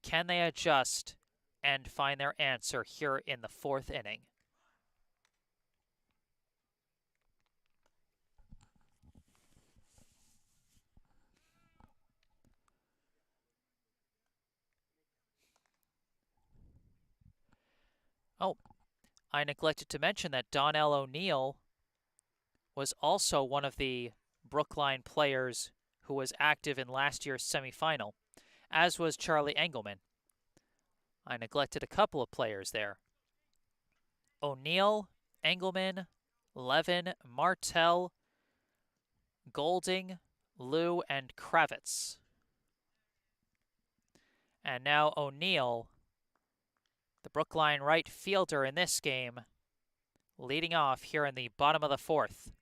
Can they adjust and find their answer here in the 4th inning? Oh, I neglected to mention that Donnell O'Neill was also one of the Brookline players who was active in last year's semifinal, as was Charlie Engelman. I neglected a couple of players there. O'Neill, Engelman, Levin, Martell, Golding, Liu, and Kravitz. And now O'Neill, the Brookline right fielder in this game, leading off here in the bottom of the 4th.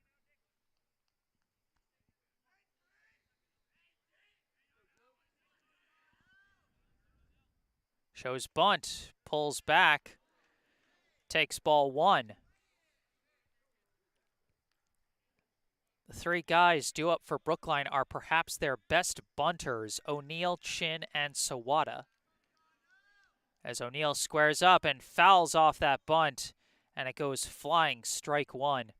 Shows bunt, pulls back, takes ball 1. The 3 guys due up for Brookline are perhaps their best bunters, O'Neill, Chin, and Sawada. As O'Neill squares up and fouls off that bunt, and it goes flying, strike 1.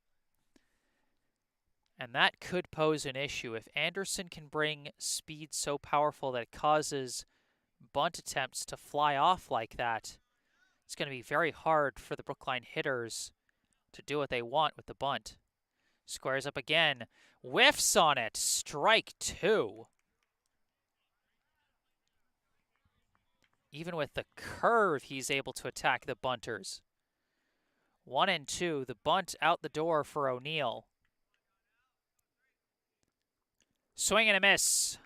And that could pose an issue. If Anderson can bring speed so powerful that it causes bunt attempts to fly off like that, it's going to be very hard for the Brookline hitters to do what they want with the bunt. Squares up again, whiffs on it, strike 2. Even with the curve, he's able to attack the bunters. 1-2, the bunt out the door for O'Neill. Swing and a miss.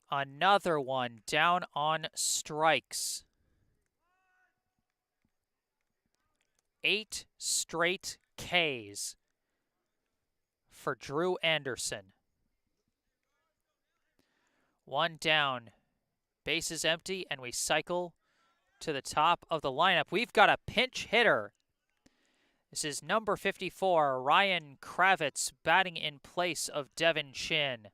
Another one down on strikes. 8 straight Ks for Drew Anderson. 1 down. Bases empty, and we cycle to the top of the lineup. We've got a pinch hitter. This is number 54, Ryan Kravitz, batting in place of Devin Chin.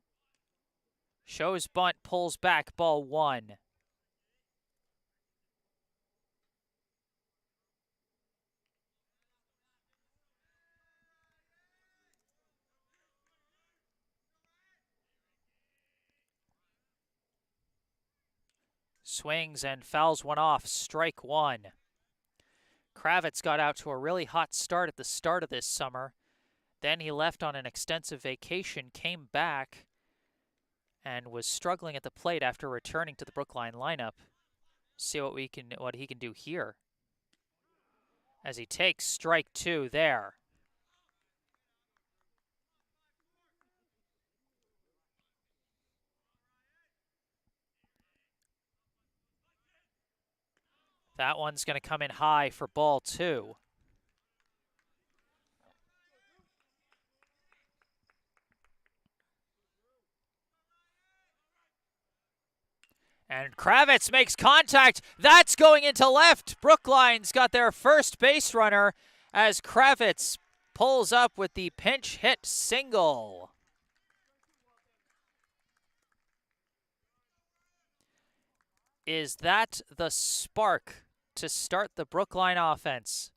Shows bunt, pulls back, ball 1. Swings and fouls one off, strike 1. Kravitz got out to a really hot start at the start of this summer. Then he left on an extensive vacation, came back, and was struggling at the plate after returning to the Brookline lineup. See what he can do here. As he takes strike 2 there. That one's going to come in high for ball 2. And Kravitz makes contact. That's going into left. Brookline's got their first base runner as Kravitz pulls up with the pinch hit single. Is that the spark to start the Brookline offense?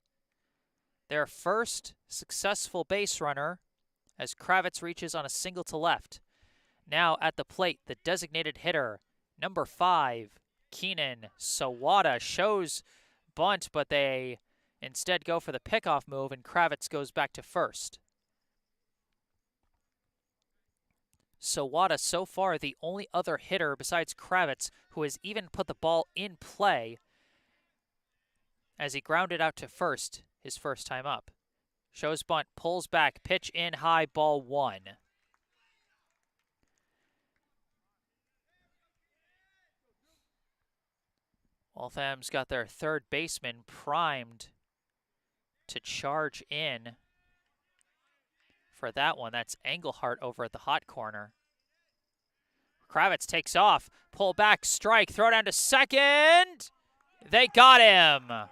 Their first successful base runner as Kravitz reaches on a single to left. Now at the plate, the designated hitter, number 5, Keenan Sawada, shows bunt, but they instead go for the pickoff move, and Kravitz goes back to first. Sawada, so far, the only other hitter besides Kravitz who has even put the ball in play as he grounded out to first his first time up. Shows bunt, pulls back, pitch in high, ball 1. Waltham's got their third baseman primed to charge in for that one. That's Engelhart over at the hot corner. Kravitz takes off, pull back, strike, throw down to second. They got him.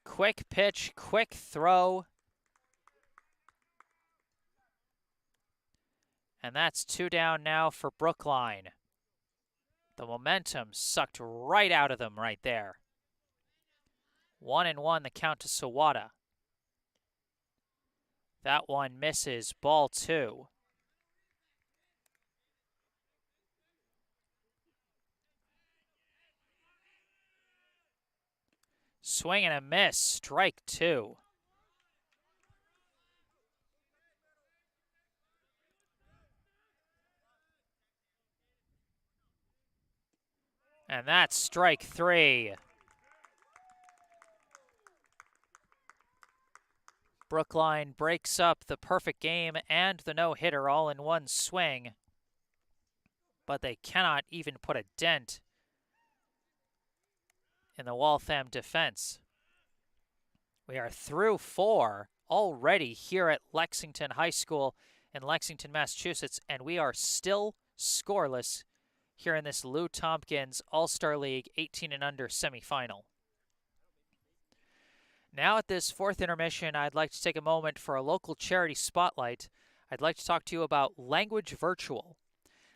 Quick pitch, quick throw. And that's 2 down now for Brookline. The momentum sucked right out of them right there. 1-1 the count to Sawada. That one misses, ball 2. Swing and a miss, strike 2. And that's strike 3. Brookline breaks up the perfect game and the no-hitter all in one swing, but they cannot even put a dent in the Waltham defense. We are through 4 already here at Lexington High School in Lexington, Massachusetts, and we are still scoreless here in this Lou Tompkins All-Star League 18 and under semifinal. Now at this 4th intermission, I'd like to take a moment for a local charity spotlight. I'd like to talk to you about Language Virtual.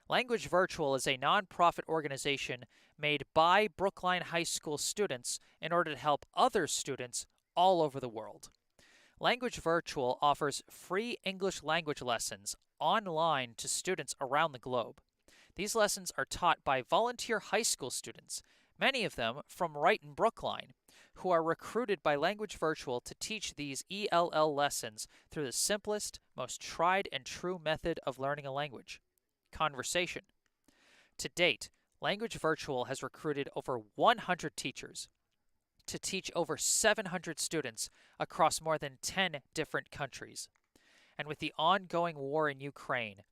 Language Virtual is a nonprofit organization made by Brookline High School students in order to help other students all over the world. Language Virtual offers free English language lessons online to students around the globe. These lessons are taught by volunteer high school students, many of them from right in Brookline, who are recruited by Language Virtual to teach these ELL lessons through the simplest, most tried and true method of learning a language: conversation. To date, Language Virtual has recruited over 100 teachers to teach over 700 students across more than 10 different countries. And with the ongoing war in Ukraine,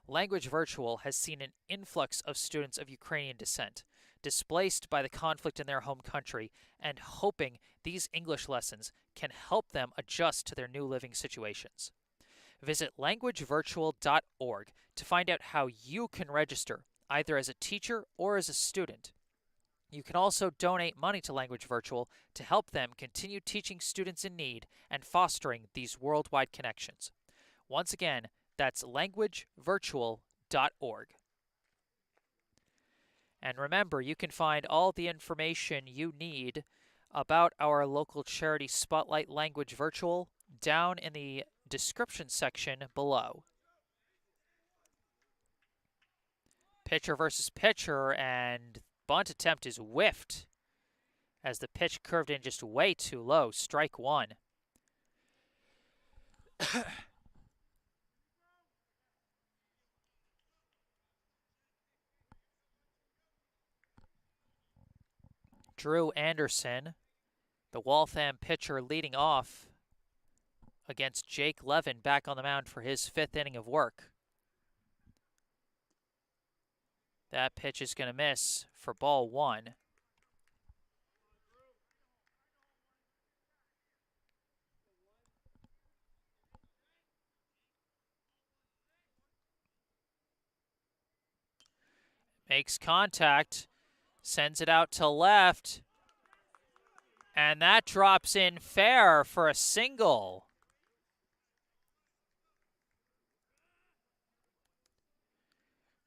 Language Virtual has seen an influx of students of Ukrainian descent, displaced by the conflict in their home country, and hoping these English lessons can help them adjust to their new living situations. Visit languagevirtual.org to find out how you can register, either as a teacher or as a student. You can also donate money to Language Virtual to help them continue teaching students in need and fostering these worldwide connections. Once again, that's languagevirtual.org. And remember, you can find all the information you need about our local charity Spotlight Language Virtual down in the description section below. Pitcher versus pitcher, and bunt attempt is whiffed as the pitch curved in just way too low. Strike 1. Drew Anderson, the Waltham pitcher, leading off against Jake Levin, back on the mound for his 5th inning of work. That pitch is going to miss for ball 1. Makes contact, sends it out to left, and that drops in fair for a single.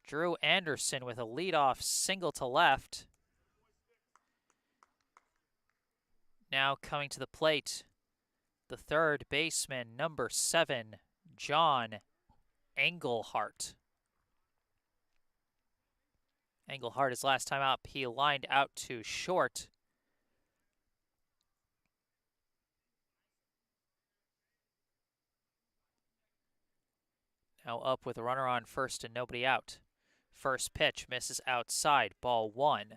Drew Anderson with a leadoff single to left. Now coming to the plate, the third baseman, number 7, John Engelhart. Engelhart, his last time up, he lined out to short. Now up with a runner on first and nobody out. First pitch misses outside, ball 1.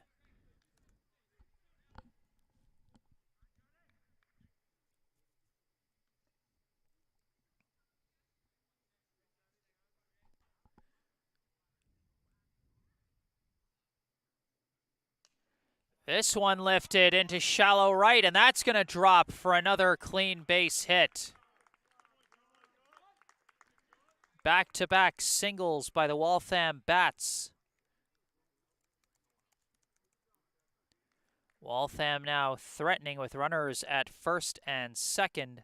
This one lifted into shallow right, and that's going to drop for another clean base hit. Back-to-back singles by the Waltham Bats. Waltham now threatening with runners at first and second.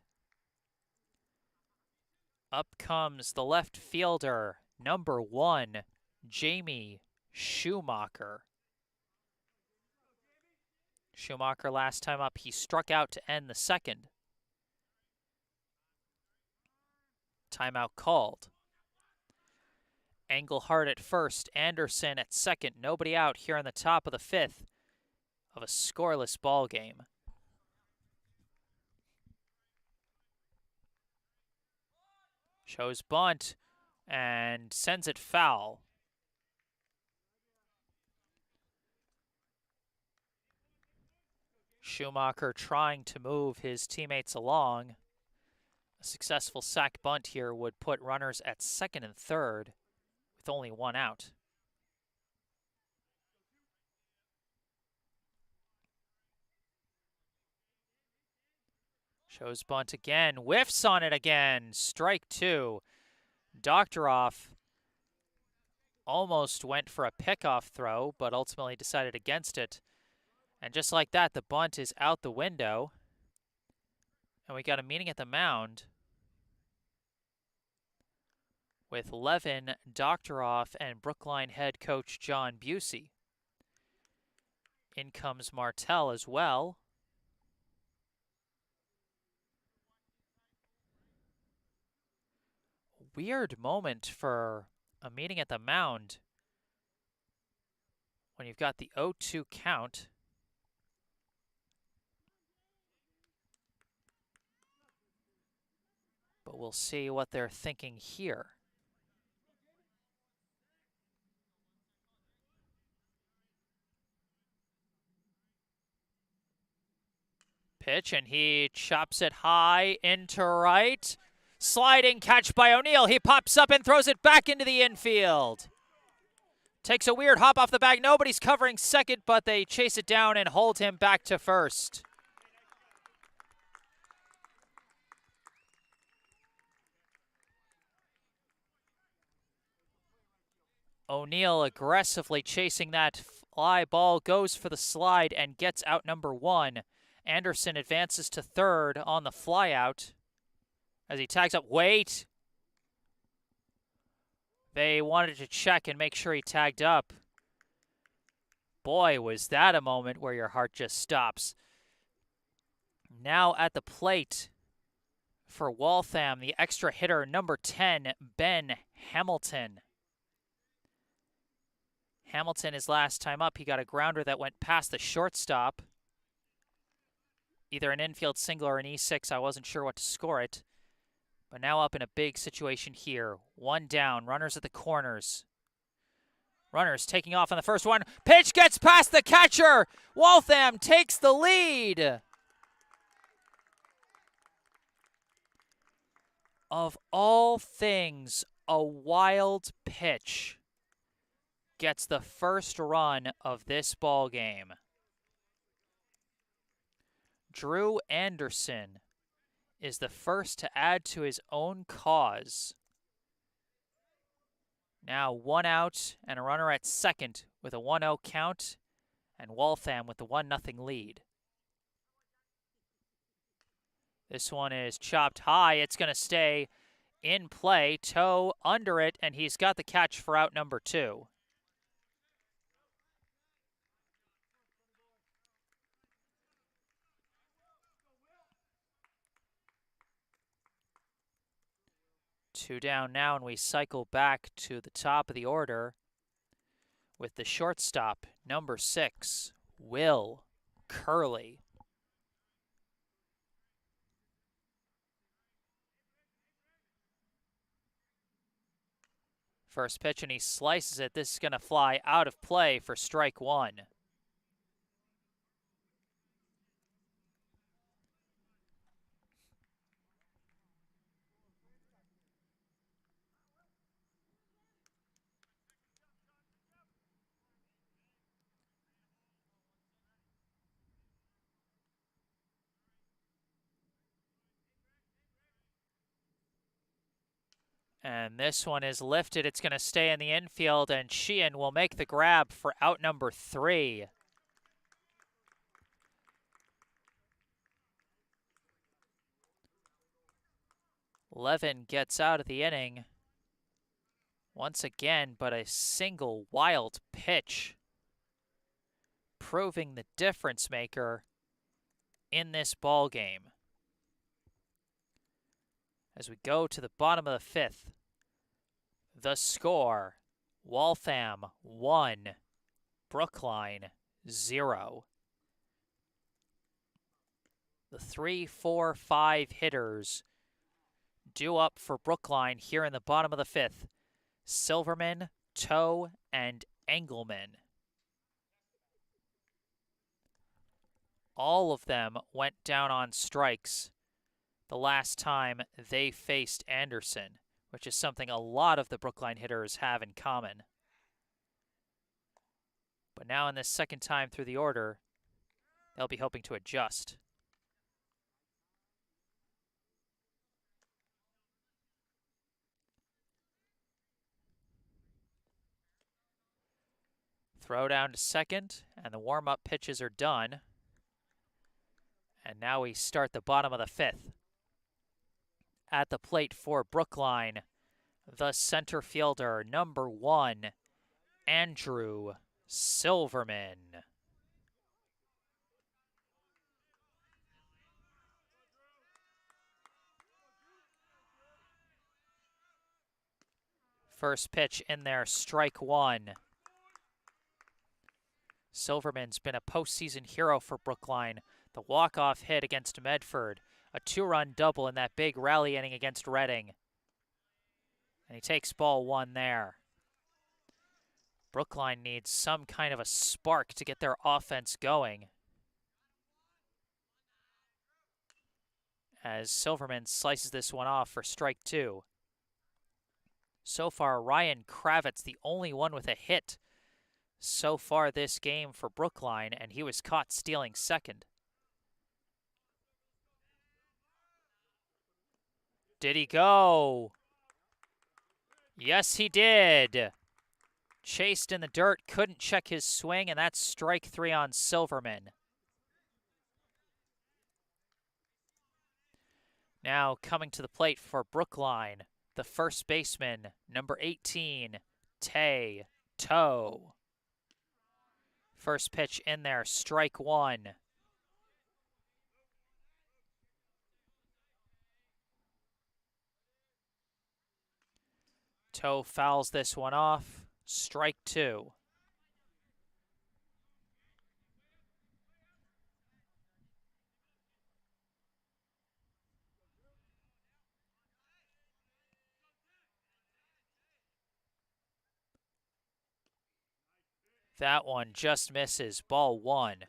Up comes the left fielder, number 1, Jamie Schumacher. Schumacher last time up, he struck out to end the second. Timeout called. Engelhart at first, Anderson at second. Nobody out here on the top of the 5th of a scoreless ball game. Shows bunt and sends it foul. Schumacher trying to move his teammates along. A successful sac bunt here would put runners at second and third with only one out. Shows bunt again, whiffs on it again, strike 2. Doctoroff almost went for a pickoff throw, but ultimately decided against it. And just like that, the bunt is out the window. And we got a meeting at the mound with Levin, Doctoroff, and Brookline head coach John Busey. In comes Martell as well. Weird moment for a meeting at the mound when you've got the 0-2 count. But we'll see what they're thinking here. Pitch, and he chops it high into right. Sliding catch by O'Neill. He pops up and throws it back into the infield. Takes a weird hop off the bag. Nobody's covering second, but they chase it down and hold him back to first. O'Neill aggressively chasing that fly ball, goes for the slide and gets out number 1. Anderson advances to third on the flyout as he tags up. Wait. They wanted to check and make sure he tagged up. Boy, was that a moment where your heart just stops. Now at the plate for Waltham, the extra hitter, number 10, Ben Hamilton. Hamilton, his last time up, he got a grounder that went past the shortstop. Either an infield single or an E6. I wasn't sure what to score it. But now up in a big situation here. One down, runners at the corners. Runners taking off on the first one. Pitch gets past the catcher. Waltham takes the lead. Of all things, a wild pitch gets the first run of this ball game. Drew Anderson is the first to add to his own cause. Now 1 out and a runner at second with a 1-0 count, and Waltham with the 1-0 lead. This one is chopped high. It's going to stay in play. Toe under it, and he's got the catch for out number 2. Two down now, and we cycle back to the top of the order with the shortstop, number 6, Will Curley. First pitch, and he slices it. This is going to fly out of play for strike 1. And this one is lifted. It's going to stay in the infield, and Sheehan will make the grab for out number 3. Levin gets out of the inning once again, but a single wild pitch proving the difference maker in this ball game. As we go to the bottom of the 5th, the score, Waltham 1, Brookline 0. The 3, 4, 5 hitters due up for Brookline here in the bottom of the 5th. Silverman, Toe, and Engelman. All of them went down on strikes the last time they faced Anderson, which is something a lot of the Brookline hitters have in common. But now in this second time through the order, they'll be hoping to adjust. Throw down to second, and the warm-up pitches are done. And now we start the bottom of the 5th. At the plate for Brookline, the center fielder, number 1, Andrew Silverman. First pitch in there, strike 1. Silverman's been a postseason hero for Brookline. The walk-off hit against Medford. A 2-run double in that big rally inning against Reading. And he takes ball 1 there. Brookline needs some kind of a spark to get their offense going, as Silverman slices this one off for strike 2. So far, Ryan Kravitz, the only one with a hit so far this game for Brookline, and he was caught stealing second. Did he go? Yes, he did. Chased in the dirt, couldn't check his swing, and that's strike 3 on Silverman. Now coming to the plate for Brookline, the first baseman, number 18, Tay Toe. First pitch in there, strike 1. Toe fouls this one off, strike 2. That one just misses, ball 1.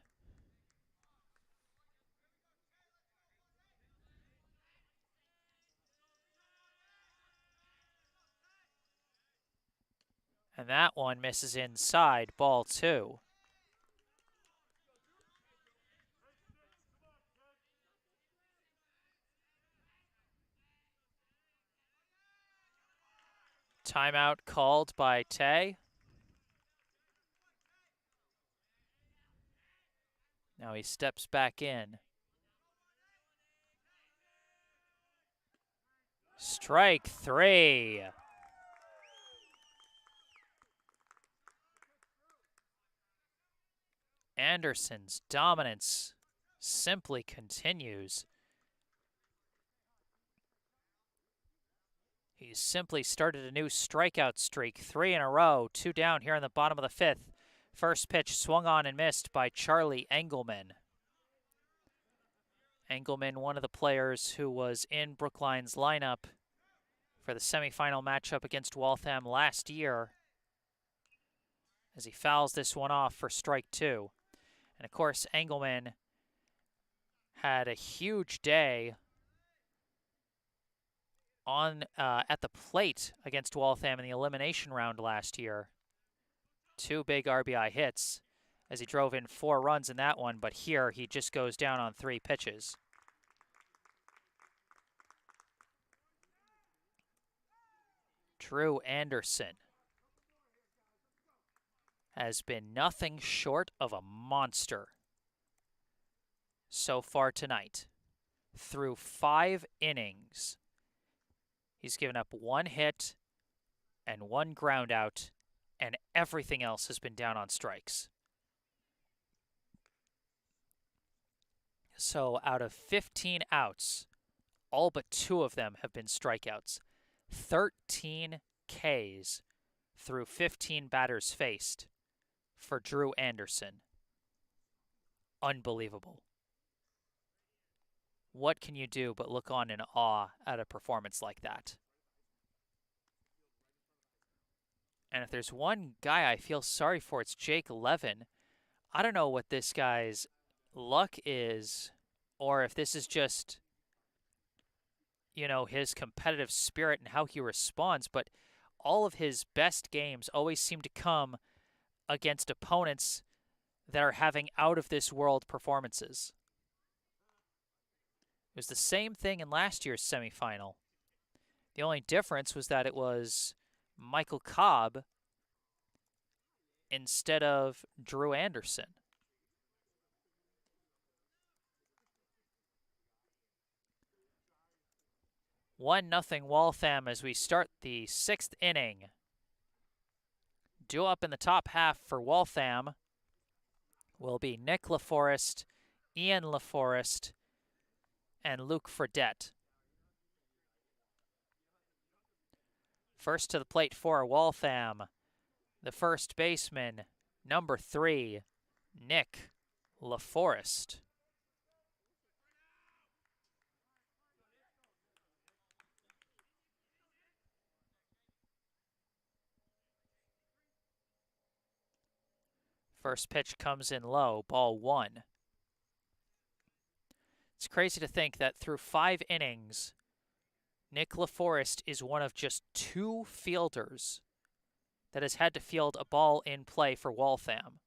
And that one misses inside, ball 2. Timeout called by Tay. Now he steps back in. Strike 3. Anderson's dominance simply continues. He's simply started a new strikeout streak, 3 in a row, 2 down here in the bottom of the 5th. First pitch swung on and missed by Charlie Engelman. Engelman, one of the players who was in Brookline's lineup for the semifinal matchup against Waltham last year, as he fouls this one off for strike 2. And of course, Engelman had a huge day on at the plate against Waltham in the elimination round last year. 2 big RBI hits as he drove in 4 runs in that one, but here he just goes down on 3 pitches. Drew Anderson has been nothing short of a monster so far tonight. Through 5 innings, he's given up 1 hit and 1 ground out, and everything else has been down on strikes. So out of 15 outs, all but 2 of them have been strikeouts. 13 Ks through 15 batters faced for Drew Anderson. Unbelievable. What can you do but look on in awe at a performance like that? And if there's one guy I feel sorry for, it's Jake Levin. I don't know what this guy's luck is, or if this is just, you know, his competitive spirit and how he responds, but all of his best games always seem to come against opponents that are having out-of-this-world performances. It was the same thing in last year's semifinal. The only difference was that it was Michael Cobb instead of Drew Anderson. 1-0 Waltham as we start the 6th inning. Due up in the top half for Waltham will be Nick LaForest, Ian LaForest, and Luke Fredette. First to the plate for Waltham, the first baseman, number 3, Nick LaForest. First pitch comes in low, ball 1. It's crazy to think that through 5 innings, Nick LaForest is one of just 2 fielders that has had to field a ball in play for Waltham.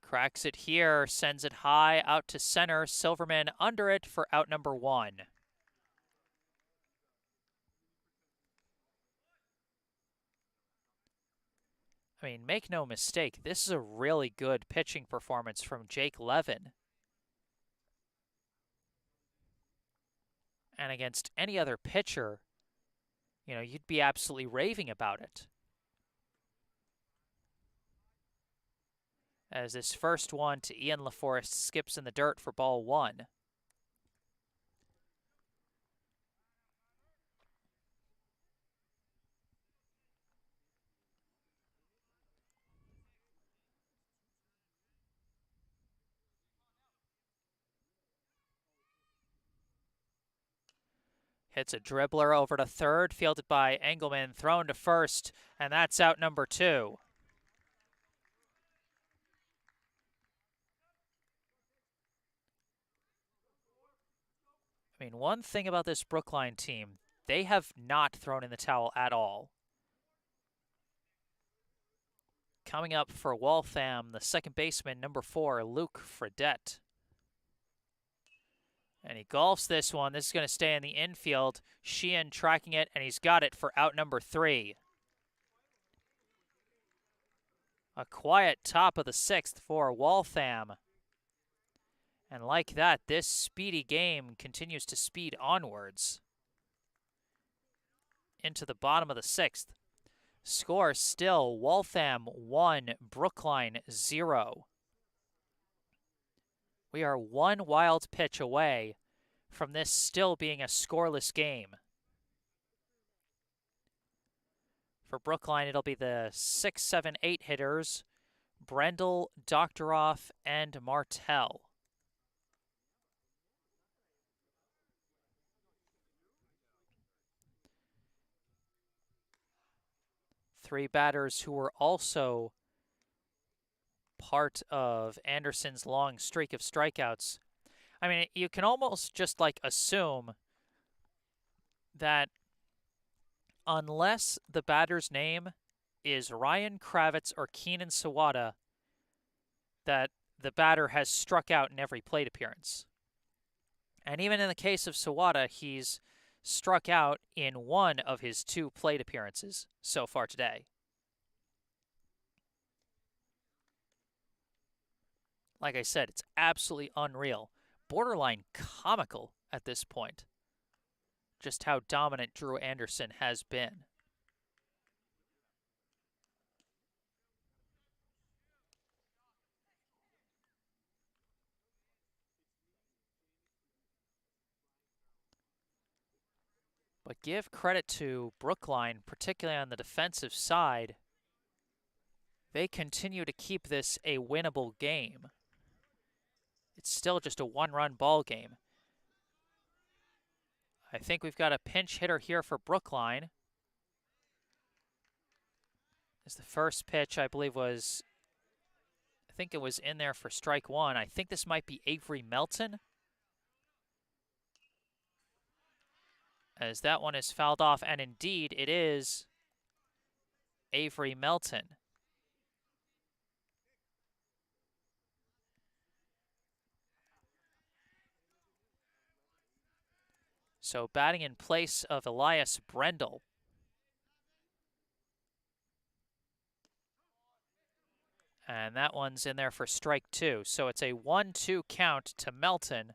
Cracks it here, sends it high out to center. Silverman under it for out number 1. I mean, make no mistake, this is a really good pitching performance from Jake Levin. And against any other pitcher, you know, you'd be absolutely raving about it. As this first one to Ian LaForest skips in the dirt for ball 1. Hits a dribbler over to third, fielded by Engelman, thrown to first, and that's out number 2. I mean, one thing about this Brookline team, they have not thrown in the towel at all. Coming up for Waltham, the second baseman, number 4, Luke Fredette. And he golfs this one. This is going to stay in the infield. Sheehan tracking it, and he's got it for out number 3. A quiet top of the 6th for Waltham. And like that, this speedy game continues to speed onwards into the bottom of the 6th. Score still Waltham 1, Brookline 0. We are one wild pitch away from this still being a scoreless game. For Brookline, it'll be the 6, 7, 8 hitters, Brendel, Doctoroff, and Martell. Three batters who were also part of Anderson's long streak of strikeouts. I mean, you can almost just like assume that unless the batter's name is Ryan Kravitz or Keenan Sawada, that the batter has struck out in every plate appearance. And even in the case of Sawada, he's struck out in one of his 2 plate appearances so far today. Like I said, it's absolutely unreal. Borderline comical at this point. Just how dominant Drew Anderson has been. But give credit to Brookline, particularly on the defensive side. They continue to keep this a winnable game. It's still just a 1-run ball game. I think we've got a pinch hitter here for Brookline. As the first pitch, I believe, was, I think it was in there for strike 1. I think this might be Avery Melton, as that one is fouled off, and indeed it is Avery Melton. So batting in place of Elias Brendel. And that one's in there for strike 2. So it's a 1-2 count to Melton.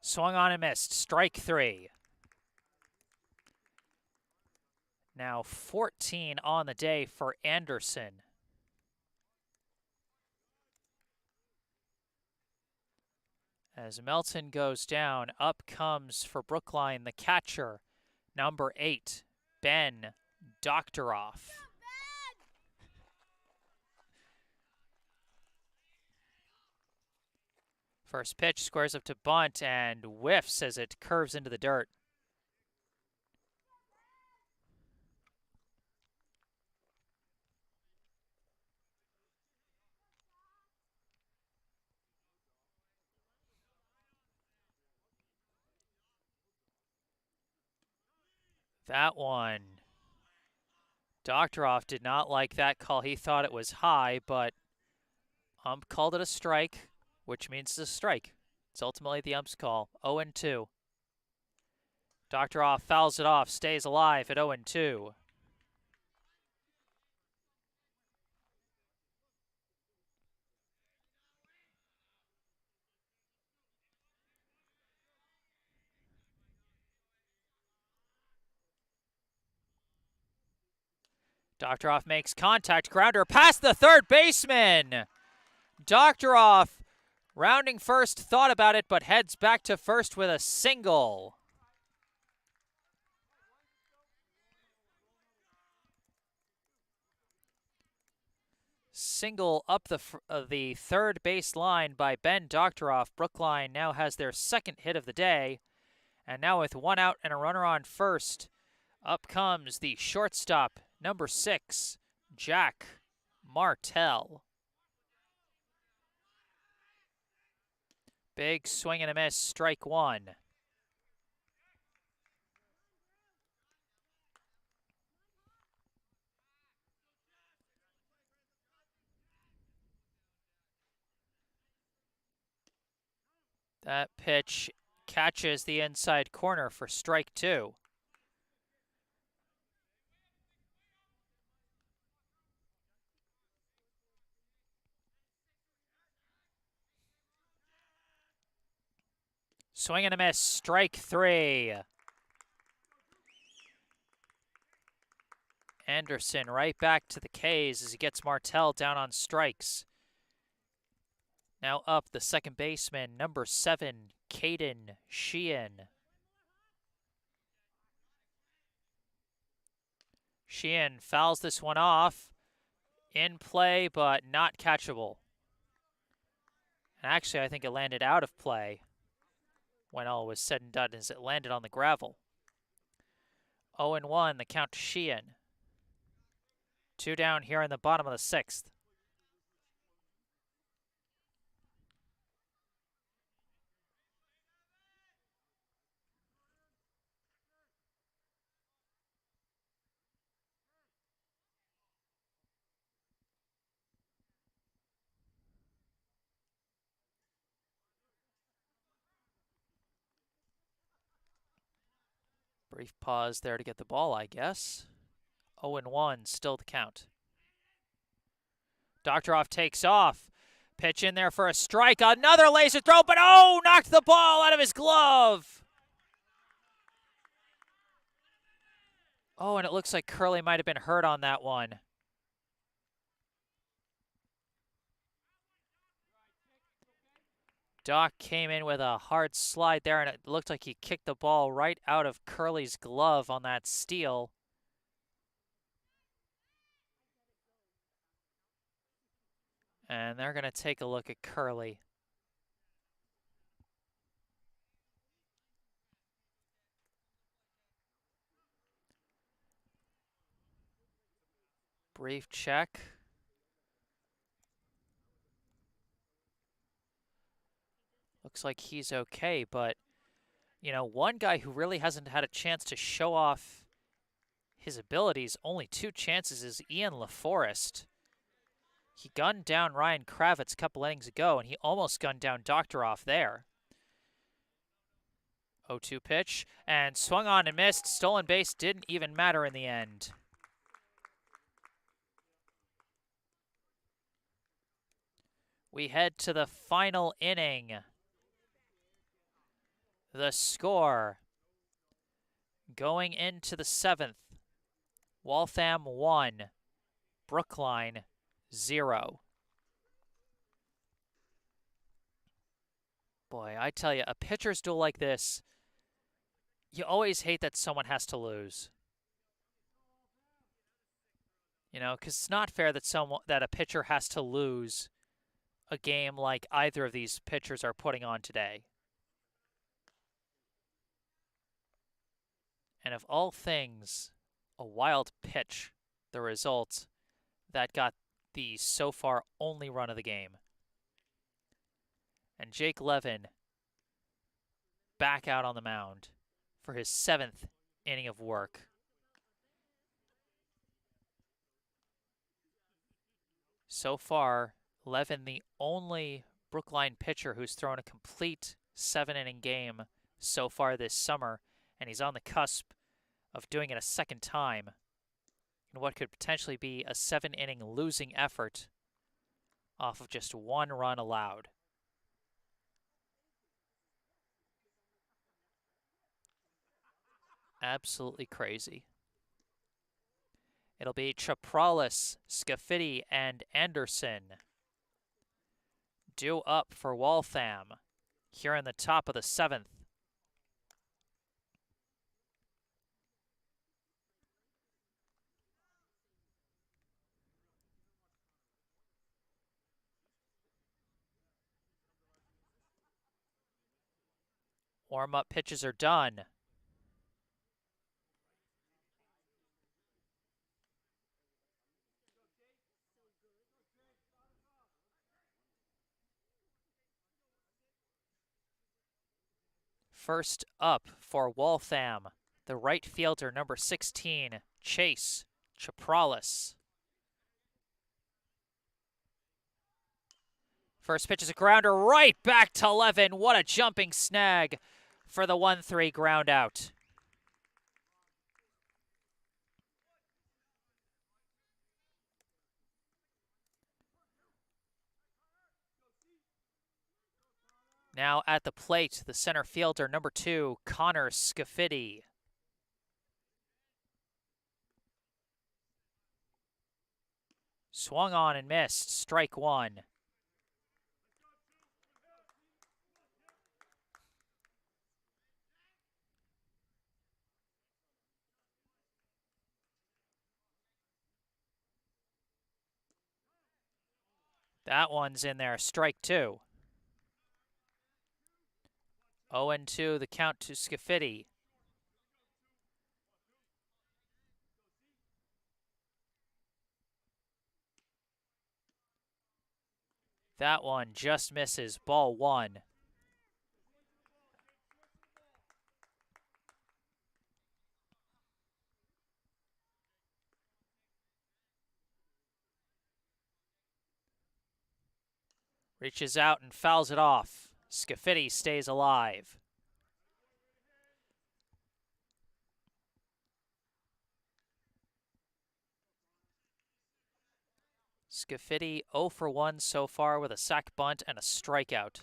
Swung on and missed. Strike 3. Now 14 on the day for Anderson. As Melton goes down, up comes for Brookline the catcher, number 8, Ben Doctoroff. First pitch squares up to bunt and whiffs as it curves into the dirt. That one, Doctoroff did not like that call. He thought it was high, but ump called it a strike, which means it's a strike. It's ultimately the ump's call. 0-2. Doctoroff fouls it off, stays alive at 0-2. Doctoroff makes contact, grounder past the third baseman. Doctoroff, rounding first, thought about it, but heads back to first with a single. Single up the third base line by Ben Doctoroff. Brookline now has their second hit of the day. And now with 1 out and a runner on first, up comes the shortstop, number 6, Jack Martell. Big swing and a miss, strike 1. That pitch catches the inside corner for strike 2. Swing and a miss, strike 3. Anderson right back to the K's as he gets Martell down on strikes. Now up the second baseman, number 7, Kayden Sheehan. Sheehan fouls this one off. In play, but not catchable. And actually, I think it landed out of play when all was said and done, as it landed on the gravel. 0-1, the count to Sheehan. 2 down here in the bottom of the 6th. Brief pause there to get the ball, I guess. 0-1, still the count. Doctoroff takes off. Pitch in there for a strike. Another laser throw, but oh, knocked the ball out of his glove. Oh, and it looks like Curley might have been hurt on that one. Doc came in with a hard slide there, and it looked like he kicked the ball right out of Curley's glove on that steal. And they're going to take a look at Curley. Brief check. Looks like he's okay, but, you know, one guy who really hasn't had a chance to show off his abilities, only 2 chances, is Ian LaForest. He gunned down Ryan Kravitz a couple innings ago, and he almost gunned down Doctoroff there. 0-2 pitch, and swung on and missed. Stolen base didn't even matter in the end. We head to the final inning. The score going into the 7th, Waltham 1, Brookline 0. Boy, I tell you, a pitcher's duel like this, you always hate that someone has to lose. You know, because it's not fair that a pitcher has to lose a game like either of these pitchers are putting on today. And of all things, a wild pitch, the result that got the so far only run of the game. And Jake Levin back out on the mound for his 7th inning of work. So far, Levin, the only Brookline pitcher who's thrown a complete 7-inning game so far this summer, and he's on the cusp of doing it a second time in what could potentially be a 7-inning losing effort off of just 1 run allowed. Absolutely crazy. It'll be Chapralis, Scafidi, and Anderson due up for Waltham here in the top of the 7th. Warm-up pitches are done. First up for Waltham, the right fielder, number 16, Chase Chapralis. First pitch is a grounder right back to Levin. What a jumping snag for the 1-3 ground out. Now at the plate, the center fielder, number 2, Connor Scafidi. Swung on and missed, strike 1. That one's in there, strike 2. 0-2 the count to Scafidi. That one just misses, ball 1. Reaches out and fouls it off. Scafidi stays alive. Scafidi 0 for 1 so far with a sac bunt and a strikeout.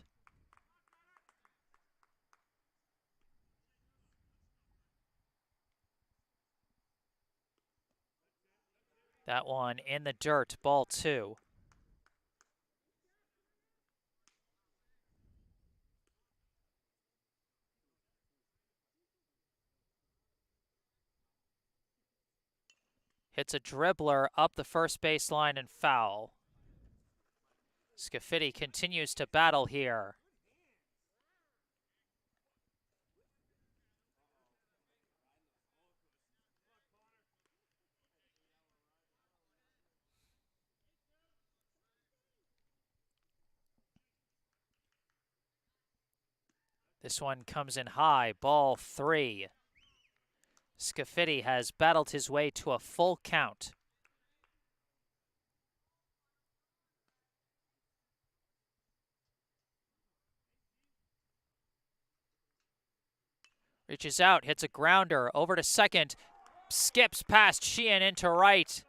That one in the dirt, ball 2. Hits a dribbler up the first baseline and foul. Scafidi continues to battle here. This one comes in high, ball 3. Scafidi has battled his way to a full count. Reaches out, hits a grounder, over to second, skips past Sheehan into right.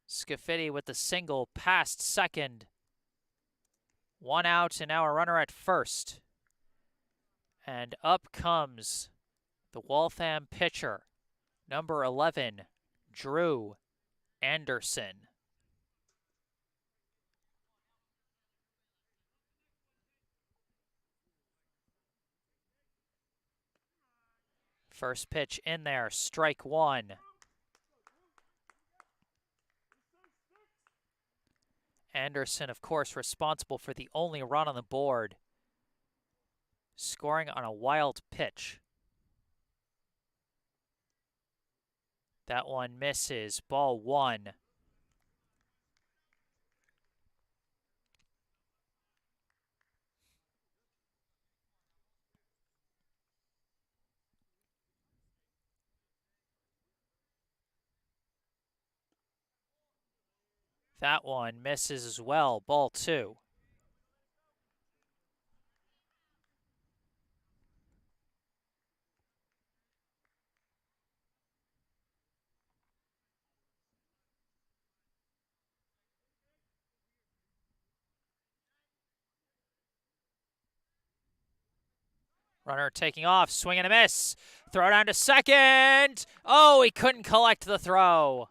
Scafidi with the single past second. 1 out and now a runner at first. And up comes the Waltham pitcher, number 11, Drew Anderson. First pitch in there, strike 1. Anderson, of course, responsible for the only run on the board, scoring on a wild pitch. That one misses, ball 1. That one misses as well, ball 2. Runner taking off, swing and a miss. Throw down to second. Oh, he couldn't collect the throw.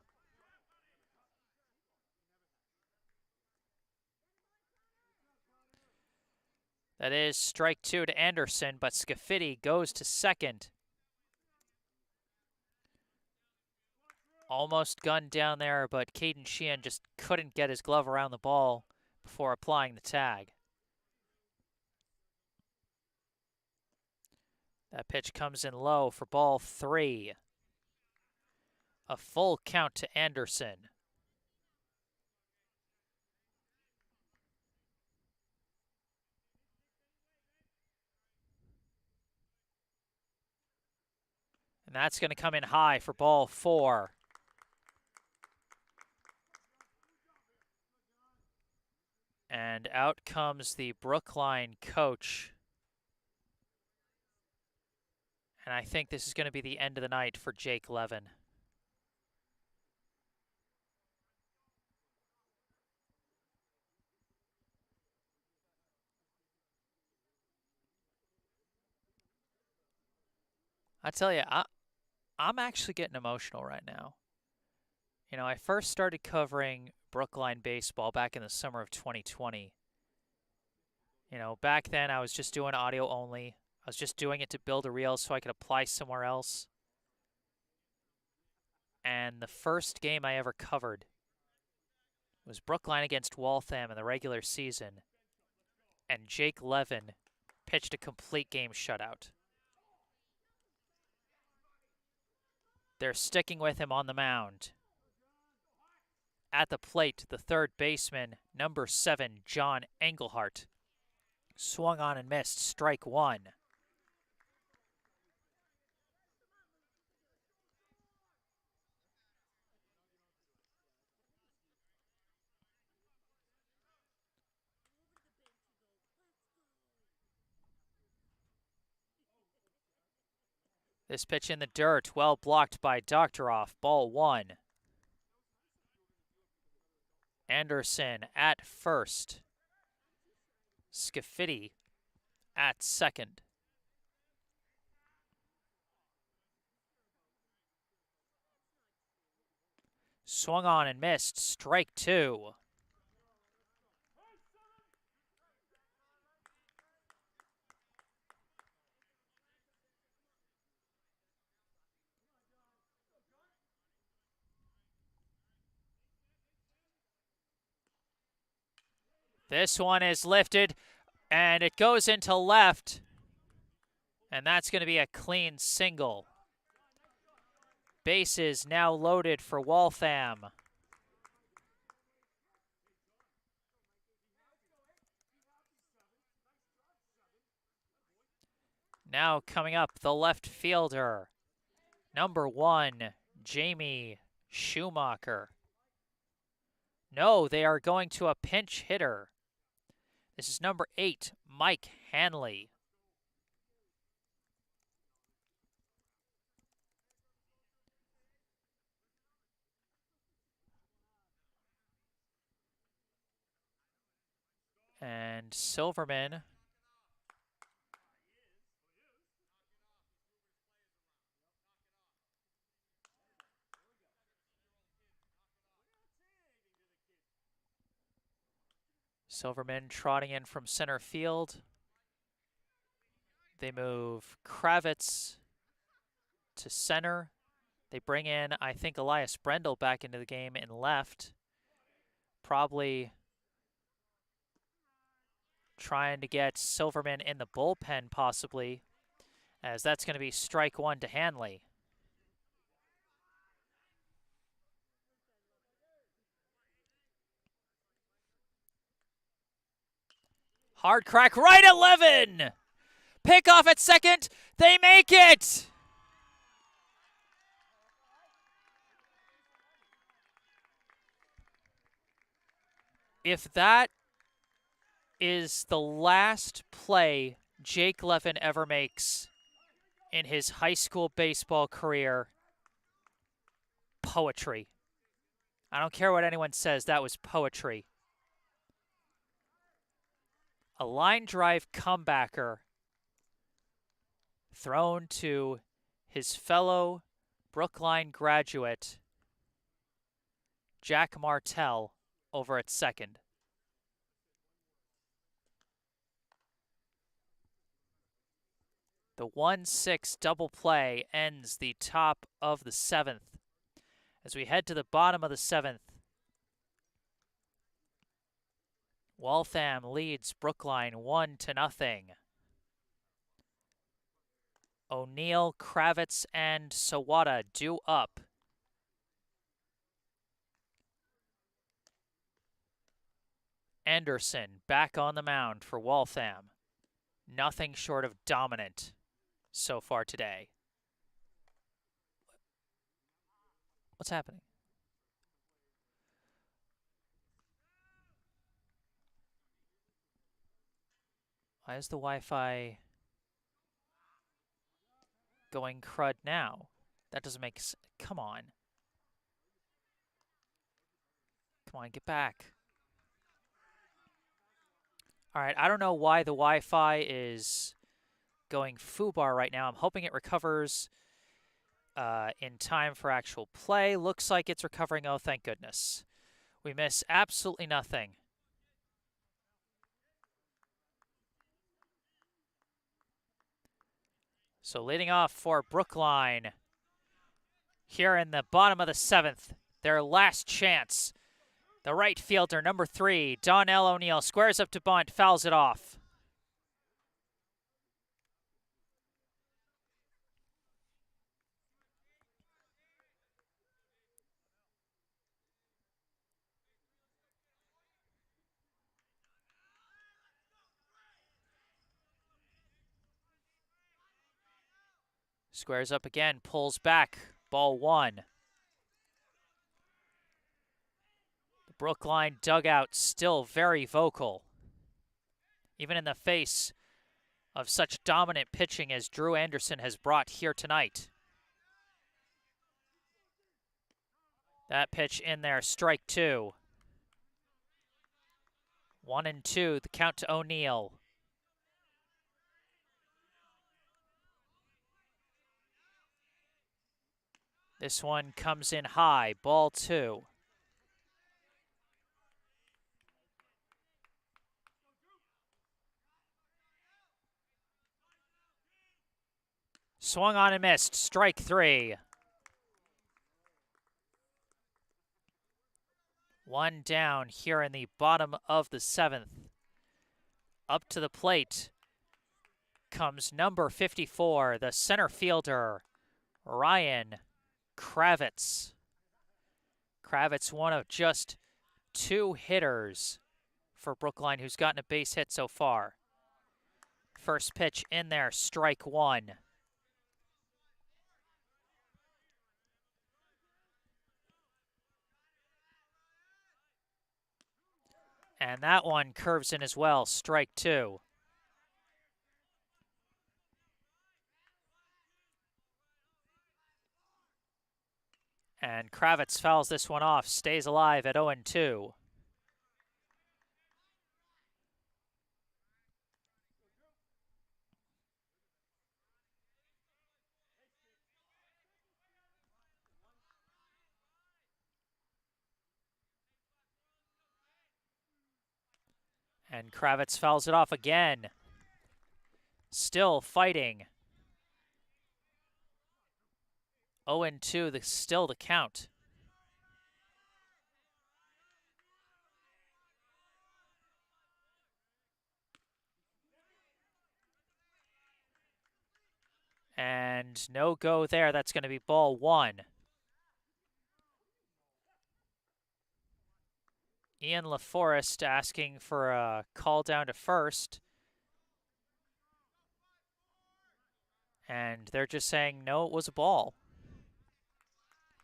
That is strike 2 to Anderson, but Scafidi goes to second. Almost gunned down there, but Kayden Sheehan just couldn't get his glove around the ball before applying the tag. That pitch comes in low for ball 3. A full count to Anderson. And that's going to come in high for ball 4. And out comes the Brookline coach. And I think this is going to be the end of the night for Jake Levin. I tell you, I'm actually getting emotional right now. You know, I first started covering Brookline baseball back in the summer of 2020. You know, back then I was just doing audio only. I was just doing it to build a reel so I could apply somewhere else. And the first game I ever covered was Brookline against Waltham in the regular season. And Jake Levin pitched a complete game shutout. They're sticking with him on the mound. At the plate, the third baseman, number 7, John Engelhart, swung on and missed, strike one. This pitch in the dirt, well blocked by Doctoroff, ball one. Anderson at first. Scafidi at second. Swung on and missed, strike two. This one is lifted, and it goes into left, and that's going to be a clean single. Bases now loaded for Waltham. Now coming up, the left fielder, number 1, Jamie Schumacher. No, they are going to a pinch hitter. This is number 8, Mike Hanley. And Silverman trotting in from center field. They move Kravitz to center. They bring in, I think, Elias Brendel back into the game in left. Probably trying to get Silverman in the bullpen, possibly, as that's going to be strike one to Hanley. Hard crack right at Levin. Pick off at second. They make it. If that is the last play Jake Levin ever makes in his high school baseball career, poetry. I don't care what anyone says, that was poetry. A line drive comebacker thrown to his fellow Brookline graduate, Jack Martell, over at second. The 1-6 double play ends the top of the 7th. As we head to the bottom of the 7th, Waltham leads Brookline 1-0. O'Neill, Kravitz, and Sawada due up. Anderson back on the mound for Waltham. Nothing short of dominant so far today. What's happening? Why is the Wi-Fi going crud now? That doesn't make sense. Come on. Come on, get back. All right, I don't know why the Wi-Fi is going foobar right now. I'm hoping it recovers in time for actual play. Looks like it's recovering. Oh, thank goodness. We miss absolutely nothing. So leading off for Brookline here in the bottom of the 7th, their last chance. The right fielder, number 3, Donnell O'Neill, squares up to bunt, fouls it off. Squares up again, pulls back, ball 1. The Brookline dugout still very vocal, even in the face of such dominant pitching as Drew Anderson has brought here tonight. That pitch in there, strike 2. 1-2, the count to O'Neill. This one comes in high, ball 2. Swung on and missed, strike 3. 1 down here in the bottom of the 7th. Up to the plate comes number 54, the center fielder, Ryan Kravitz. Kravitz, one of just 2 hitters for Brookline who's gotten a base hit so far. First pitch in there, strike 1. And that one curves in as well, strike 2. And Kravitz fouls this one off, stays alive at 0-2. And Kravitz fouls it off again. Still fighting. 0-2, still the count. And no go there. That's going to be ball 1. Ian LaForest asking for a call down to first. And they're just saying, no, it was a ball.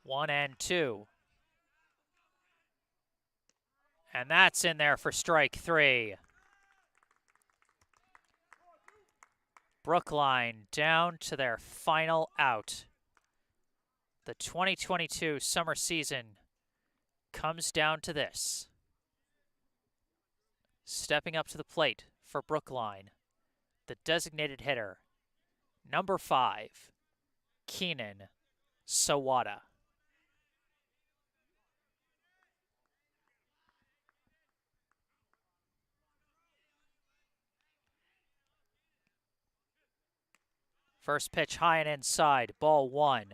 1-2. And that's in there for strike 3. Brookline down to their final out. The 2022 summer season comes down to this. Stepping up to the plate for Brookline, the designated hitter, number 5, Keenan Sawada. First pitch high and inside, ball 1.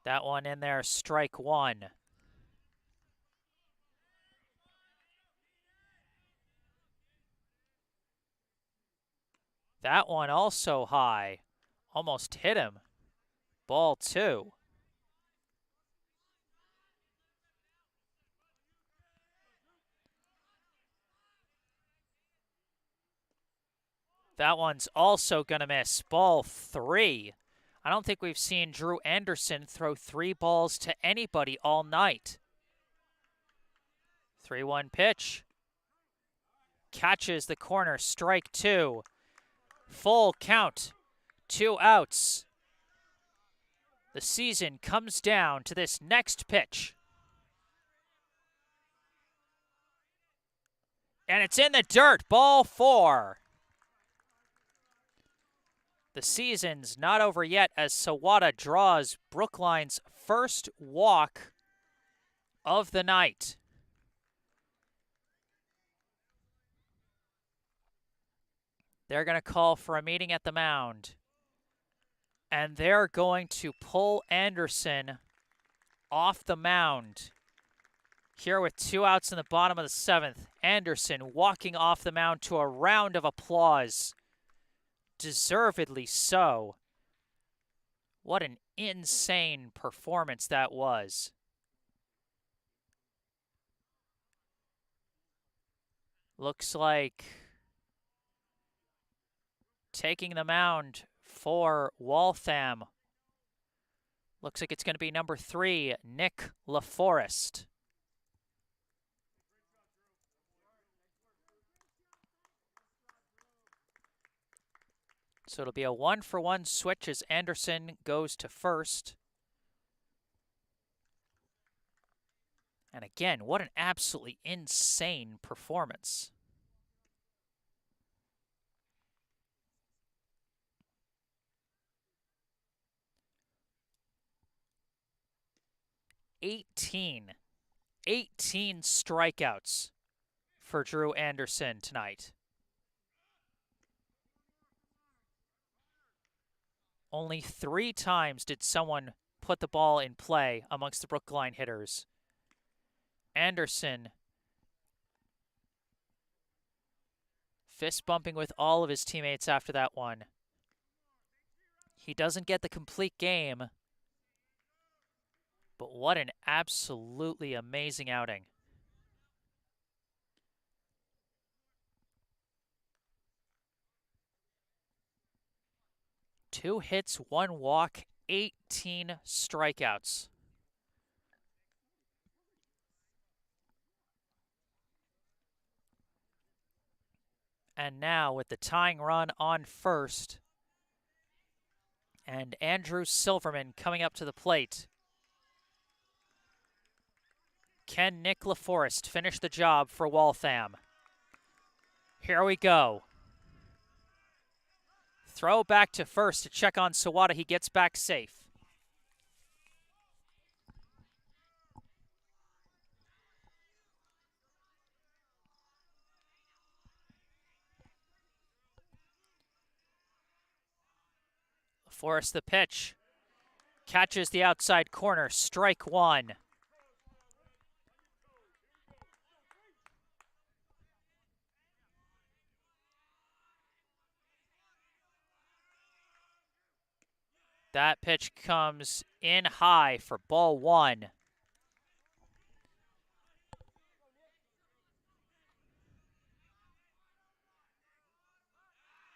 That one in there, strike 1. That one also high, almost hit him, ball 2. That one's also going to miss, ball 3. I don't think we've seen Drew Anderson throw 3 balls to anybody all night. 3-1 pitch. Catches the corner, strike 2. Full count, 2 outs. The season comes down to this next pitch. And it's in the dirt, ball 4. The season's not over yet as Sawada draws Brookline's first walk of the night. They're going to call for a meeting at the mound. And they're going to pull Anderson off the mound. Here with 2 outs in the bottom of the 7th, Anderson walking off the mound to a round of applause. Deservedly so. What an insane performance that was. Looks like taking the mound for Waltham. Looks like it's going to be number 3, Nick LaForest. So it'll be a 1-for-1 switch as Anderson goes to first. And again, what an absolutely insane performance. Eighteen strikeouts for Drew Anderson tonight. Only 3 times did someone put the ball in play amongst the Brookline hitters. Anderson fist bumping with all of his teammates after that one. He doesn't get the complete game, but what an absolutely amazing outing. Two hits, 1 walk, 18 strikeouts. And now with the tying run on first, and Andrew Silverman coming up to the plate. Can Nick LaForest finish the job for Waltham? Here we go. Throw back to first to check on Sawada. He gets back safe. LaForest the pitch. Catches the outside corner. Strike 1. That pitch comes in high for ball 1.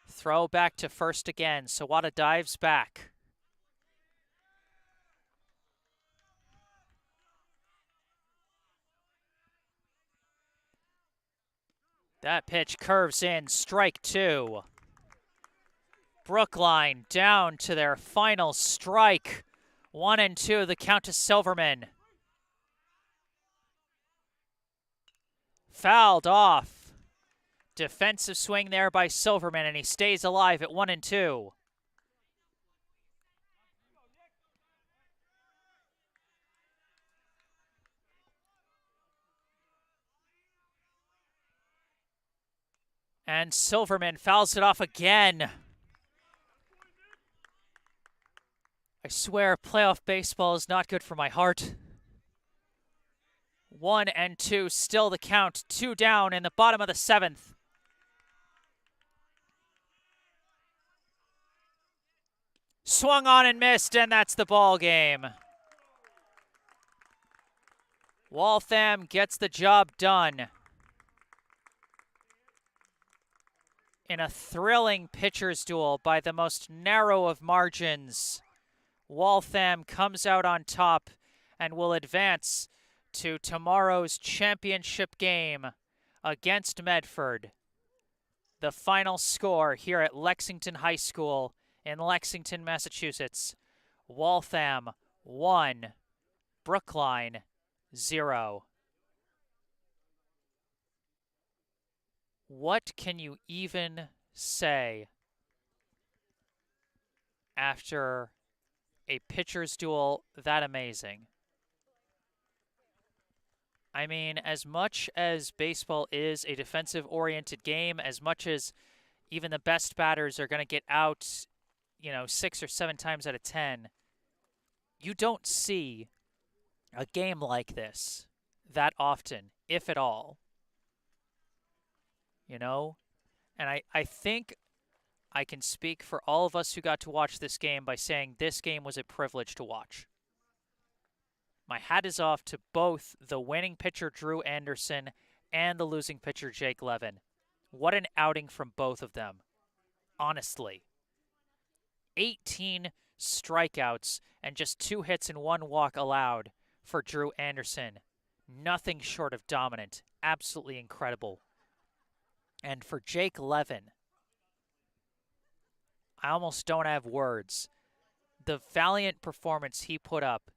Throw back to first again. Sawada dives back. That pitch curves in. Strike 2. Brookline down to their final strike. 1-2, the count to Silverman. Fouled off. Defensive swing there by Silverman, and he stays alive at 1-2. And Silverman fouls it off again. I swear, playoff baseball is not good for my heart. 1-2, still the count. 2 down in the bottom of the 7th. Swung on and missed, and that's the ball game. Waltham gets the job done in a thrilling pitcher's duel by the most narrow of margins. Waltham comes out on top and will advance to tomorrow's championship game against Medford. The final score here at Lexington High School in Lexington, Massachusetts. Waltham 1, Brookline 0. What can you even say after a pitcher's duel that amazing? I mean, as much as baseball is a defensive-oriented game, as much as even the best batters are going to get out, 6 or 7 times out of 10, you don't see a game like this that often, if at all. And I think I can speak for all of us who got to watch this game by saying this game was a privilege to watch. My hat is off to both the winning pitcher, Drew Anderson, and the losing pitcher, Jake Levin. What an outing from both of them. Honestly. 18 strikeouts and just 2 hits and 1 walk allowed for Drew Anderson. Nothing short of dominant. Absolutely incredible. And for Jake Levin, I almost don't have words. The valiant performance he put up.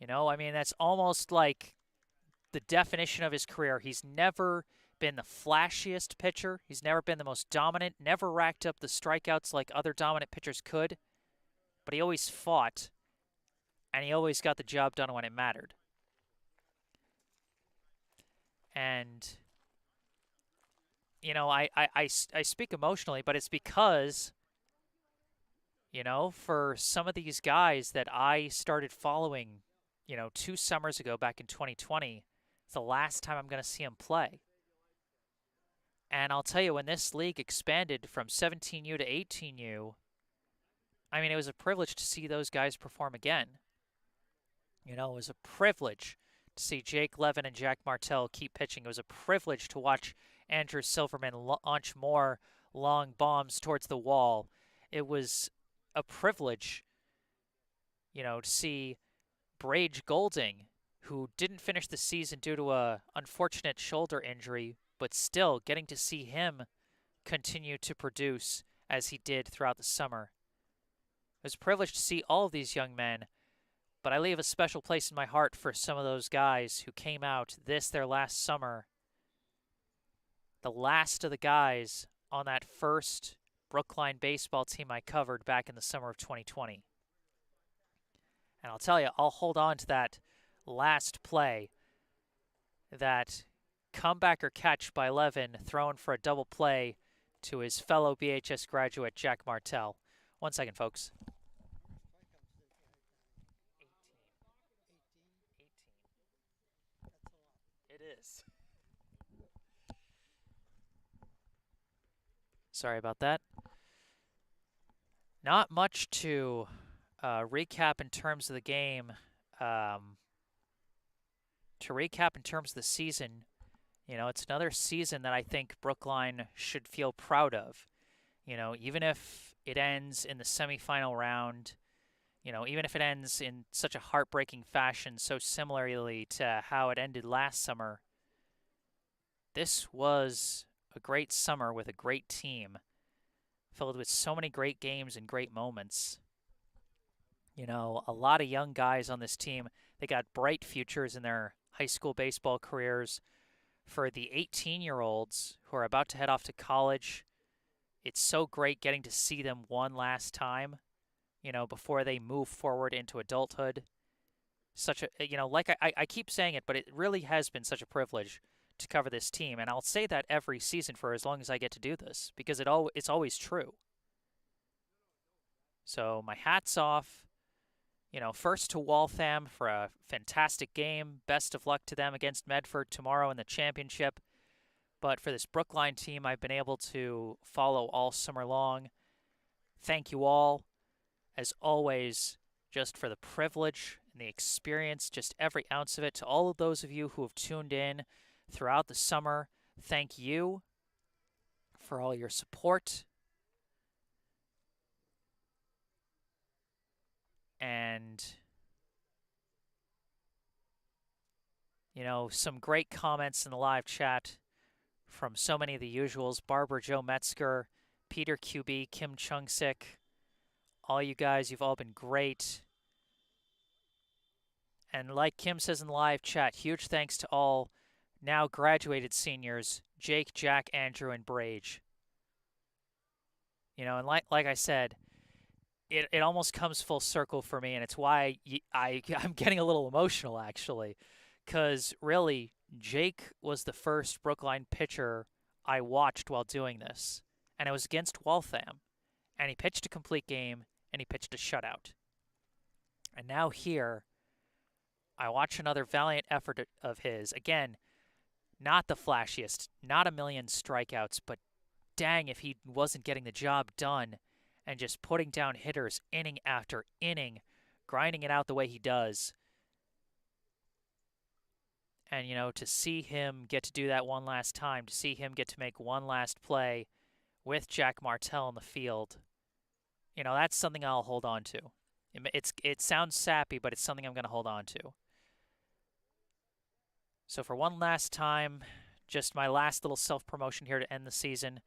That's almost like the definition of his career. He's never been the flashiest pitcher. He's never been the most dominant, never racked up the strikeouts like other dominant pitchers could. But he always fought, and he always got the job done when it mattered. And I speak emotionally, but it's because, for some of these guys that I started following, 2 summers ago back in 2020, it's the last time I'm going to see them play. And I'll tell you, when this league expanded from 17U to 18U, it was a privilege to see those guys perform again. It was a privilege to see Jake Levin and Jack Martell keep pitching. It was a privilege to watch Andrew Silverman launch more long bombs towards the wall. It was a privilege, to see Brage Golding, who didn't finish the season due to a unfortunate shoulder injury, but still getting to see him continue to produce as he did throughout the summer. It was a privilege to see all of these young men, but I leave a special place in my heart for some of those guys who came out their last summer. The last of the guys on that first Brookline baseball team I covered back in the summer of 2020. And I'll tell you, I'll hold on to that last play, that comeback or catch by Levin thrown for a double play to his fellow BHS graduate, Jack Martell. 1 second, folks. 18. It is. Sorry about that. Not much to recap in terms of the game. To recap in terms of the season, it's another season that I think Brookline should feel proud of. Even if it ends in the semifinal round, even if it ends in such a heartbreaking fashion, so similarly to how it ended last summer, this was a great summer with a great team, filled with so many great games and great moments. A lot of young guys on this team. They got bright futures in their high school baseball careers. For the 18-year-olds who are about to head off to college, it's so great getting to see them one last time, before they move forward into adulthood. Such a, like I keep saying it, but it really has been such a privilege to cover this team. And I'll say that every season for as long as I get to do this, because it's always true. So my hat's off. First to Waltham for a fantastic game. Best of luck to them against Medford tomorrow in the championship. But for this Brookline team I've been able to follow all summer long, thank you all, as always, just for the privilege and the experience, just every ounce of it. To all of those of you who have tuned in throughout the summer, thank you for all your support. And, some great comments in the live chat from so many of the usuals. Barbara Joe Metzger, Peter QB, Kim Chung-sik. All you guys, you've all been great. And like Kim says in the live chat, huge thanks to all now graduated seniors, Jake, Jack, Andrew, and Brage. And like I said, it almost comes full circle for me, and it's why I'm getting a little emotional, actually. Because, really, Jake was the first Brookline pitcher I watched while doing this. And it was against Waltham. And he pitched a complete game, and he pitched a shutout. And now here, I watch another valiant effort of his. Again, not the flashiest, not a million strikeouts, but dang if he wasn't getting the job done and just putting down hitters inning after inning, grinding it out the way he does. And, to see him get to do that one last time, to see him get to make one last play with Jack Martell in the field, that's something I'll hold on to. It sounds sappy, but it's something I'm going to hold on to. So for one last time, just my last little self-promotion here to end the season.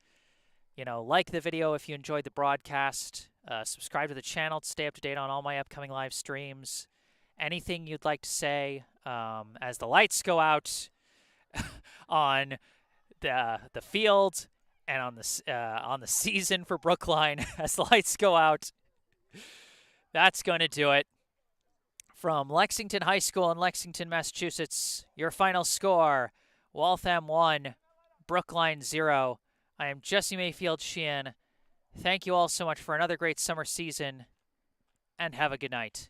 Like the video if you enjoyed the broadcast. Subscribe to the channel to stay up to date on all my upcoming live streams. Anything you'd like to say as the lights go out on the field and on the season for Brookline as the lights go out. That's going to do it. From Lexington High School in Lexington, Massachusetts, your final score, Waltham 1, Brookline 0. I am Jesse Mayfield-Sheehan. Thank you all so much for another great summer season, and have a good night.